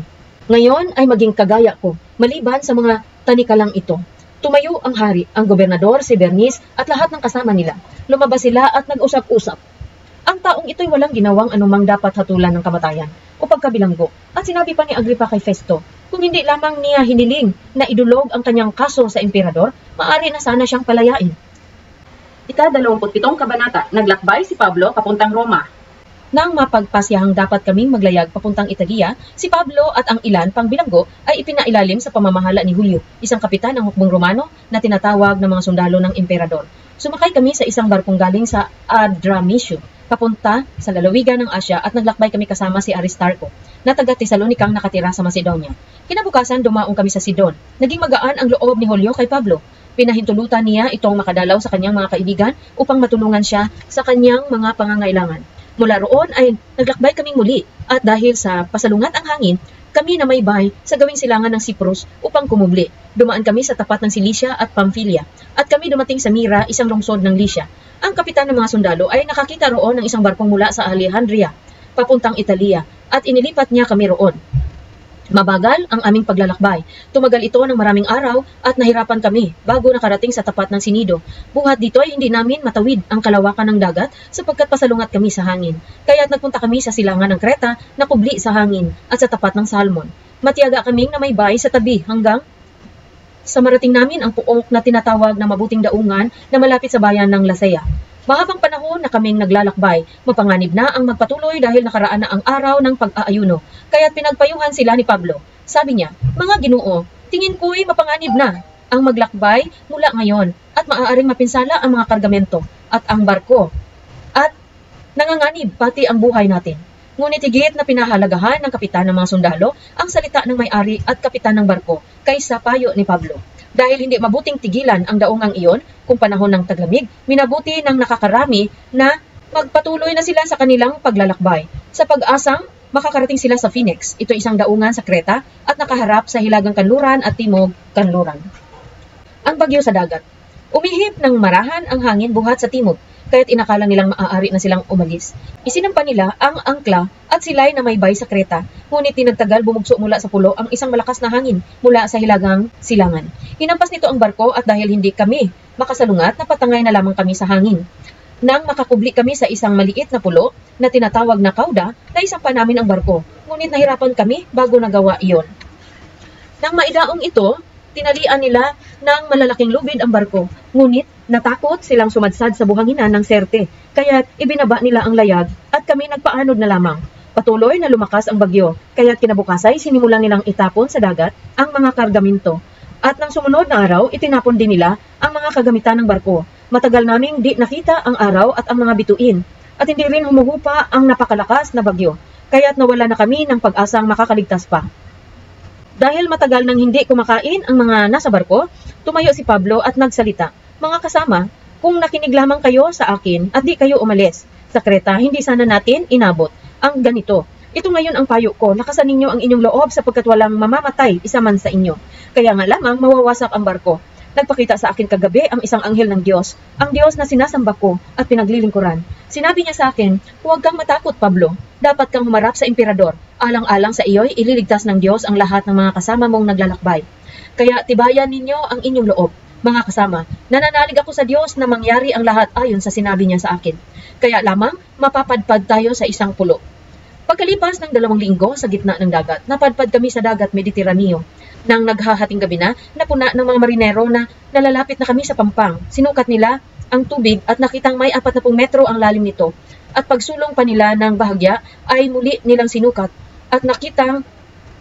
Ngayon ay maging kagaya ko, maliban sa mga tanikalang ito." Tumayo ang hari, ang gobernador, si Bernice at lahat ng kasama nila. Lumabas sila at nag-usap-usap. Ang taong ito'y walang ginawang anumang dapat hatulan ng kamatayan o pagkabilanggo. At sinabi pa ni Agripa kay Festo, kung hindi lamang niya hiniling na idulog ang kanyang kaso sa emperador, maaari na sana siyang palayain. Ika-27 kabanata, naglakbay si Pablo papuntang Roma. Nang mapagpasyahang dapat kaming maglayag papuntang Italia, si Pablo at ang ilan pang bilanggo ay ipinailalim sa pamamahala ni Julio, isang kapitan ng hukbong Romano na tinatawag ng mga sundalo ng emperador. Sumakay kami sa isang barkong galing sa Adramitio, papunta sa lalawigan ng Asya at naglakbay kami kasama si Aristarco, na taga Tesalonikang nakatira sa Macedonia. Kinabukasan dumaong kami sa Sidon. Naging magaan ang loob ni Julio kay Pablo. Pinahintulutan niya itong makadalaw sa kanyang mga kaibigan upang matulungan siya sa kanyang mga pangangailangan. Mula roon ay naglakbay kaming muli at dahil sa pasalungat ang hangin, kami na may bay sa gawing silangan ng Cyprus upang kumubli. Dumaan kami sa tapat ng Cilicia at Pamphylia at kami dumating sa Mira, isang lungsod ng Lycia. Ang kapitan ng mga sundalo ay nakakita roon ng isang barkong mula sa Alejandria, papuntang Italia, at inilipat niya kami roon. Mabagal ang aming paglalakbay. Tumagal ito ng maraming araw at nahirapan kami bago nakarating sa tapat ng Sinido. Buhat dito ay hindi namin matawid ang kalawakan ng dagat sapagkat pasalungat kami sa hangin. Kaya't nagpunta kami sa silangan ng Kreta na kubli sa hangin at sa tapat ng Salmon. Matiyaga kaming na may bay sa tabi hanggang sa marating namin ang puok na tinatawag na Mabuting Daungan na malapit sa bayan ng Lasea. Mahabang panahon na kaming naglalakbay, mapanganib na ang magpatuloy dahil nakaraan na ang araw ng pag-aayuno, kaya't pinagpayuhan sila ni Pablo. Sabi niya, "Mga Ginoo, tingin ko'y mapanganib na ang maglakbay mula ngayon at maaaring mapinsala ang mga kargamento at ang barko at nanganganib pati ang buhay natin." Ngunit higit na pinahalagahan ng kapitan ng mga sundalo ang salita ng may-ari at kapitan ng barko kaysa payo ni Pablo. Dahil hindi mabuting tigilan ang daungang iyon kung panahon ng taglamig, minabuti ng nakakarami na magpatuloy na sila sa kanilang paglalakbay. Sa pag-asang makakarating sila sa Phoenix, ito isang daungan sa Kreta at nakaharap sa hilagang kanluran at timog kanluran. Ang bagyo sa dagat. Umihip ng marahan ang hangin buhat sa timog, kaya't inakala nilang maaari na silang umalis. Isinampa nila ang angkla at sila'y na may bay sa Kreta, ngunit tinagtagal bumugso mula sa pulo ang isang malakas na hangin mula sa hilagang silangan. Hinampas nito ang barko at dahil hindi kami makasalungat, napatangay na lamang kami sa hangin. Nang makakubli kami sa isang maliit na pulo na tinatawag na Cauda, naisampa namin ang barko, ngunit nahirapan kami bago nagawa iyon. Nang maidaong ito, tinalian nila ng malalaking lubid ang barko, ngunit natakot silang sumadsad sa buhanginan ng Serte, kaya't ibinaba nila ang layag at kami nagpaanod na lamang. Patuloy na lumakas ang bagyo, kaya't kinabukasan sinimulan nilang itapon sa dagat ang mga kargamento. At nang sumunod na araw, itinapon din nila ang mga kagamitan ng barko. Matagal naming di nakita ang araw at ang mga bituin, at hindi rin humuhupa ang napakalakas na bagyo, kaya't nawala na kami ng pag-asang makakaligtas pa. Dahil matagal nang hindi kumakain ang mga nasa barko, tumayo si Pablo at nagsalita, "Mga kasama, kung nakinig lamang kayo sa akin at di kayo umalis sa Kreta, hindi sana natin inabot ang ganito. Ito ngayon ang payo ko, lakasan ninyo ang inyong loob sapagkat walang mamamatay isa man sa inyo. Kaya nga lamang mawawasak ang barko. Nagpakita sa akin kagabi ang isang anghel ng Diyos, ang Diyos na sinasamba ko at pinaglilingkuran. Sinabi niya sa akin, huwag kang matakot, Pablo. Dapat kang humarap sa emperador. Alang-alang sa iyo'y ililigtas ng Diyos ang lahat ng mga kasama mong naglalakbay. Kaya tibayan ninyo ang inyong loob. Mga kasama, nananalig ako sa Diyos na mangyari ang lahat ayon sa sinabi niya sa akin. Kaya lamang mapapadpad tayo sa isang pulo." Pagkalipas ng 2 linggo sa gitna ng dagat, napadpad kami sa dagat Mediteraneo. Nang naghahating gabi na, napuna ng mga marinero na nalalapit na kami sa pampang. Sinukat nila ang tubig at nakitang may 40 metro ang lalim nito. At pagsulong pa nila ng bahagya ay muli nilang sinukat at nakitang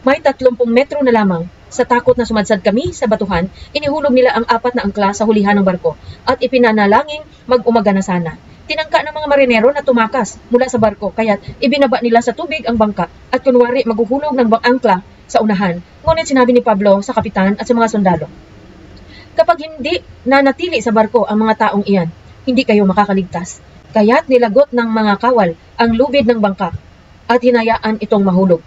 may 30 metro na lamang. Sa takot na sumadsad kami sa batuhan, inihulog nila ang 4 na angkla sa hulihan ng barko at ipinanalangin mag-umaga na sana. Tinangka ng mga marinero na tumakas mula sa barko kaya't ibinaba nila sa tubig ang bangka at kunwari maghuhulog ng angkla sa unahan. Ngunit sinabi ni Pablo sa kapitan at sa mga sundalo, "Kapag hindi nanatili sa barko ang mga taong iyan, hindi kayo makakaligtas." Kaya't nilagot ng mga kawal ang lubid ng bangka at hinayaan itong mahulog.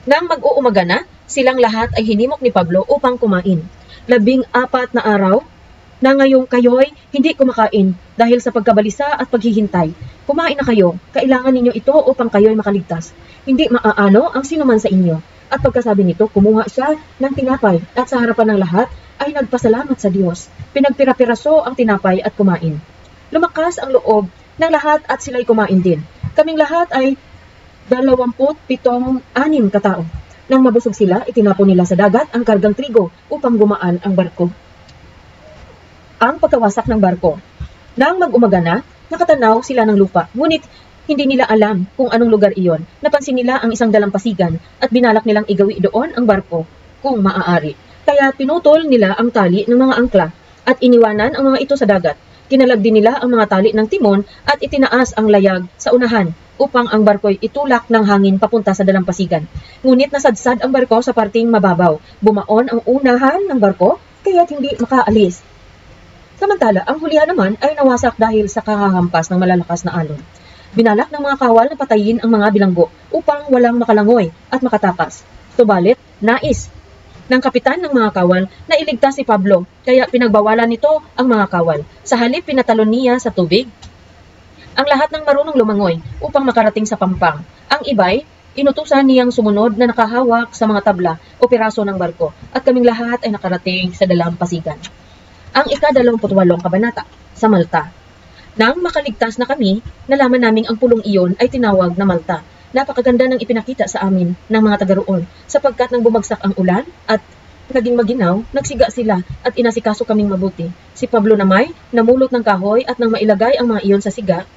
Nang mag-uumaga na, silang lahat ay hinimok ni Pablo upang kumain. 14 na araw na ngayong kayo'y hindi kumakain dahil sa pagkabalisa at paghihintay. Kumain na kayo, kailangan ninyo ito upang kayo'y makaligtas. Hindi maaano ang sinuman sa inyo. At pagkasabi nito, kumuha siya ng tinapay at sa harapan ng lahat ay nagpasalamat sa Diyos. Pinagpira-piraso ang tinapay at kumain. Lumakas ang loob ng lahat at sila'y kumain din. Kaming lahat ay 27 katao. Nang mabusog sila, itinapon nila sa dagat ang kargang trigo upang gumaan ang barko. Ang pagkawasak ng barko. Nang mag-umaga na, nakatanaw sila ng lupa, ngunit hindi nila alam kung anong lugar iyon. Napansin nila ang isang dalampasigan at binalak nilang igawi doon ang barko kung maaari. Kaya pinutol nila ang tali ng mga angkla at iniwanan ang mga ito sa dagat. Kinalag din nila ang mga tali ng timon at itinaas ang layag sa unahan upang ang barko'y itulak ng hangin papunta sa dalampasigan. Ngunit nasadsad ang barko sa parting mababaw. Bumaon ang unahan ng barko kaya't hindi makaalis. Samantala, ang hulihan naman ay nawasak dahil sa kakahampas ng malalakas na alon. Binalak ng mga kawal na patayin ang mga bilanggo upang walang makalangoy at makatakas. Subalit, nais ng kapitan ng mga kawal na iligtas si Pablo, kaya pinagbawalan nito ang mga kawal. Sa halip, pinatalon niya sa tubig ang lahat ng marunong lumangoy upang makarating sa pampang. Ang iba'y inutusan niyang sumunod na nakahawak sa mga tabla o piraso ng barko at kaming lahat ay nakarating sa dalampasigan. Ang ika-28 kabanata sa Malta. Nang makaligtas na kami, nalaman naming ang pulong iyon ay tinawag na Malta. Napakaganda ng ipinakita sa amin ng mga taga roon sapagkat nang bumagsak ang ulan at naging maginaw, nagsiga sila at inasikaso kaming mabuti. Si Pablo namay namulot ng kahoy at nang mailagay ang mga iyon sa siga,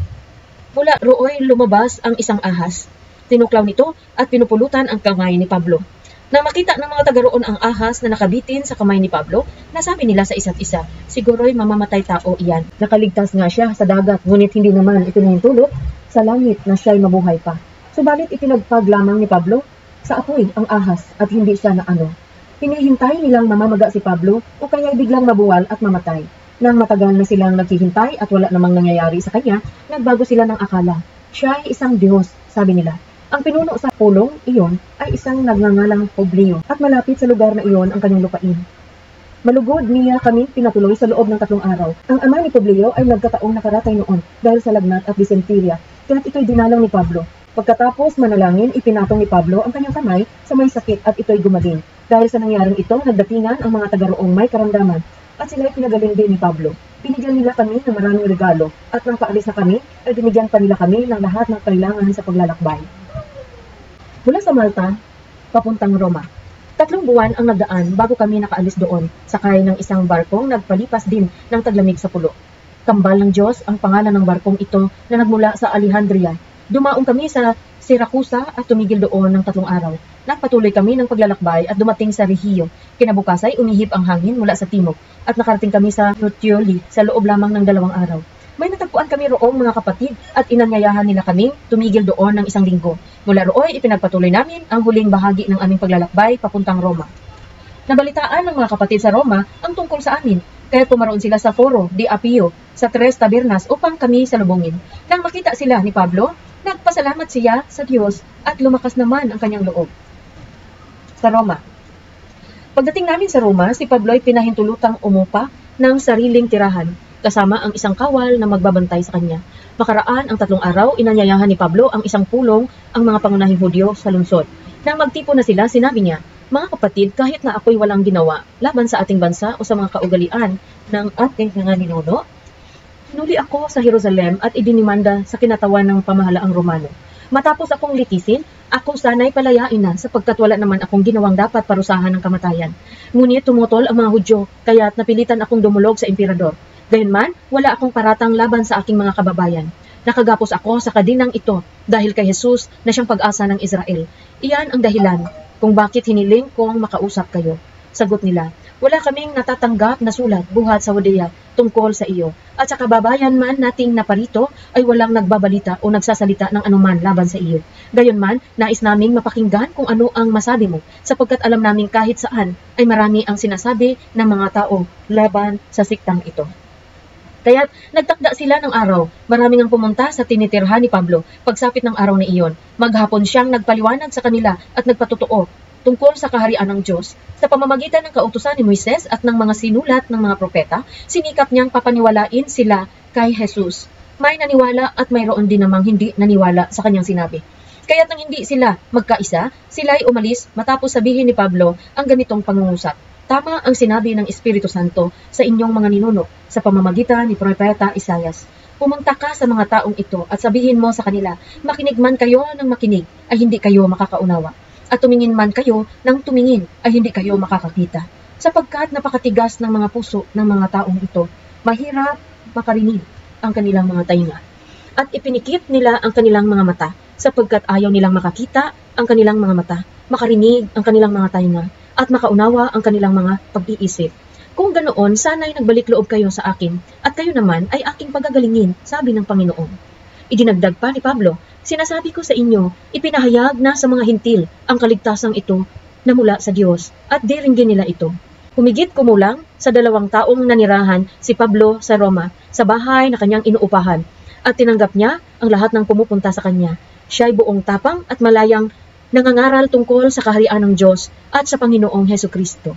mula rooy lumabas ang isang ahas. Tinuklaw nito at pinupulutan ang kamay ni Pablo. Nang makita ng mga taga roon ang ahas na nakabitin sa kamay ni Pablo, nasabi nila sa isa't isa, "Siguro'y mamamatay tao iyan." Nakaligtas nga siya sa dagat, ngunit hindi naman itinutulot sa langit na siya'y mabuhay pa. Subalit ipinagpag lamang ni Pablo sa apoy ang ahas at hindi siya naano. Hinihintay nilang mamamaga si Pablo o kaya biglang mabuwal at mamatay. Nang matagal na silang naghihintay at wala namang nangyayari sa kanya, nagbago sila ng akala. Siya ay isang Diyos, sabi nila. Ang pinuno sa pulong iyon ay isang nagngangalang Publio at malapit sa lugar na iyon ang kanyang lupain. Malugod niya kami pinatuloy sa loob ng 3 araw. Ang ama ni Publio ay nagkataong nakaratay noon dahil sa lagnat at dysenteria, kaya't ito'y dinalang ni Pablo. Pagkatapos manalangin, ipinatong ni Pablo ang kanyang kamay sa may sakit at ito'y gumaling. Dahil sa nangyaring ito, nagdatingan ang mga taga-roong may karamdaman at sila'y pinagaling din ni Pablo. Binigyan nila kami ng maraming regalo at nang paalis na kami, ay binigyan pa nila kami ng lahat ng kailangan sa paglalakbay. Mula sa Malta, papuntang Roma. 3 buwan ang nagdaan bago kami nakaalis doon, sakay ng isang barkong nagpalipas din ng taglamig sa pulo. Kambal ng Diyos ang pangalan ng barkong ito na nagmula sa Alejandria. Dumaong kami sa Siracusa at tumigil doon ng 3 araw. Nagpatuloy kami ng paglalakbay at dumating sa Regio. Kinabukasay umihip ang hangin mula sa timog at nakarating kami sa Puteoli sa loob lamang ng 2 araw. May natagpuan kami roong mga kapatid at inanyayahan nila kaming tumigil doon ng 1 linggo. Mula rooy ipinagpatuloy namin ang huling bahagi ng aming paglalakbay papuntang Roma. Nabalitaan ng mga kapatid sa Roma ang tungkol sa amin, kaya pumaroon sila sa Foro di Apio sa 3 tabernas upang kami salubungin. Nang makita sila ni Pablo, nagpasalamat siya sa Diyos at lumakas naman ang kanyang loob. Sa Roma. Pagdating namin sa Roma, si Pablo ay pinahintulutang umupa ng sariling tirahan, kasama ang isang kawal na magbabantay sa kanya. Makaraan ang 3 araw, inanyayahan ni Pablo ang isang pulong ang mga pangunahing Hudyo sa lungsod. Nang magtipon na sila, sinabi niya, "Mga kapatid, kahit na ako'y walang ginawa laban sa ating bansa o sa mga kaugalian ng ating mga ninuno, hinuli ako sa Jerusalem at idinimanda sa kinatawan ng pamahalaang Romano. Matapos akong litisin, ako sana'y palayain na sapagkat wala naman akong ginawang dapat parusahan ng kamatayan. Ngunit tumutol ang mga Hudyo, kaya't napilitan akong dumulog sa emperador. Gayunman, wala akong paratang laban sa aking mga kababayan. Nakagapos ako sa kadinang ito dahil kay Jesus na siyang pag-asa ng Israel. Iyan ang dahilan kung bakit hiniling kong makausap kayo." Sagot nila, "Wala kaming natatanggap na sulat buhat sa Judea tungkol sa iyo. At sa kababayan man nating naparito ay walang nagbabalita o nagsasalita ng anuman laban sa iyo. Gayunman, nais naming mapakinggan kung ano ang masabi mo, sapagkat alam naming kahit saan ay marami ang sinasabi ng mga tao laban sa siktang ito." Kaya't nagtakda sila ng araw. Maraming ang pumunta sa tinitirhan ni Pablo. Pagsapit ng araw na iyon, maghapon siyang nagpaliwanag sa kanila at nagpatotoo tungkol sa kaharian ng Diyos. Sa pamamagitan ng kautusan ni Moises at ng mga sinulat ng mga propeta, sinikap niyang papaniwalain sila kay Jesus. May naniwala at mayroon din namang hindi naniwala sa kanyang sinabi. Kaya't nang hindi sila magkaisa, sila'y umalis matapos sabihin ni Pablo ang ganitong pangungusap. Tama ang sinabi ng Espiritu Santo sa inyong mga ninuno sa pamamagitan ni Propeta Isaias. Pumunta ka sa mga taong ito at sabihin mo sa kanila, makinig man kayo ng makinig ay hindi kayo makakaunawa. At tumingin man kayo ng tumingin ay hindi kayo makakakita. Sapagkat napakatigas ng mga puso ng mga taong ito, mahirap makarinig ang kanilang mga tainga. At ipinikit nila ang kanilang mga mata, sapagkat ayaw nilang makakita ang kanilang mga mata, makarinig ang kanilang mga tainga, at makaunawa ang kanilang mga pag-iisip. Kung ganoon, sana'y nagbalik loob kayo sa akin, at kayo naman ay aking pagagalingin, sabi ng Panginoon. Idinagdag pa ni Pablo, sinasabi ko sa inyo, ipinahayag na sa mga hintil ang kaligtasang ito na mula sa Diyos, at diringgin nila ito. Humigit kumulang sa 2 taong nanirahan si Pablo sa Roma, sa bahay na kanyang inuupahan, at tinanggap niya ang lahat ng pumupunta sa kanya. Siya'y buong tapang at malayang nangangaral tungkol sa kaharian ng Diyos at sa Panginoong Hesukristo.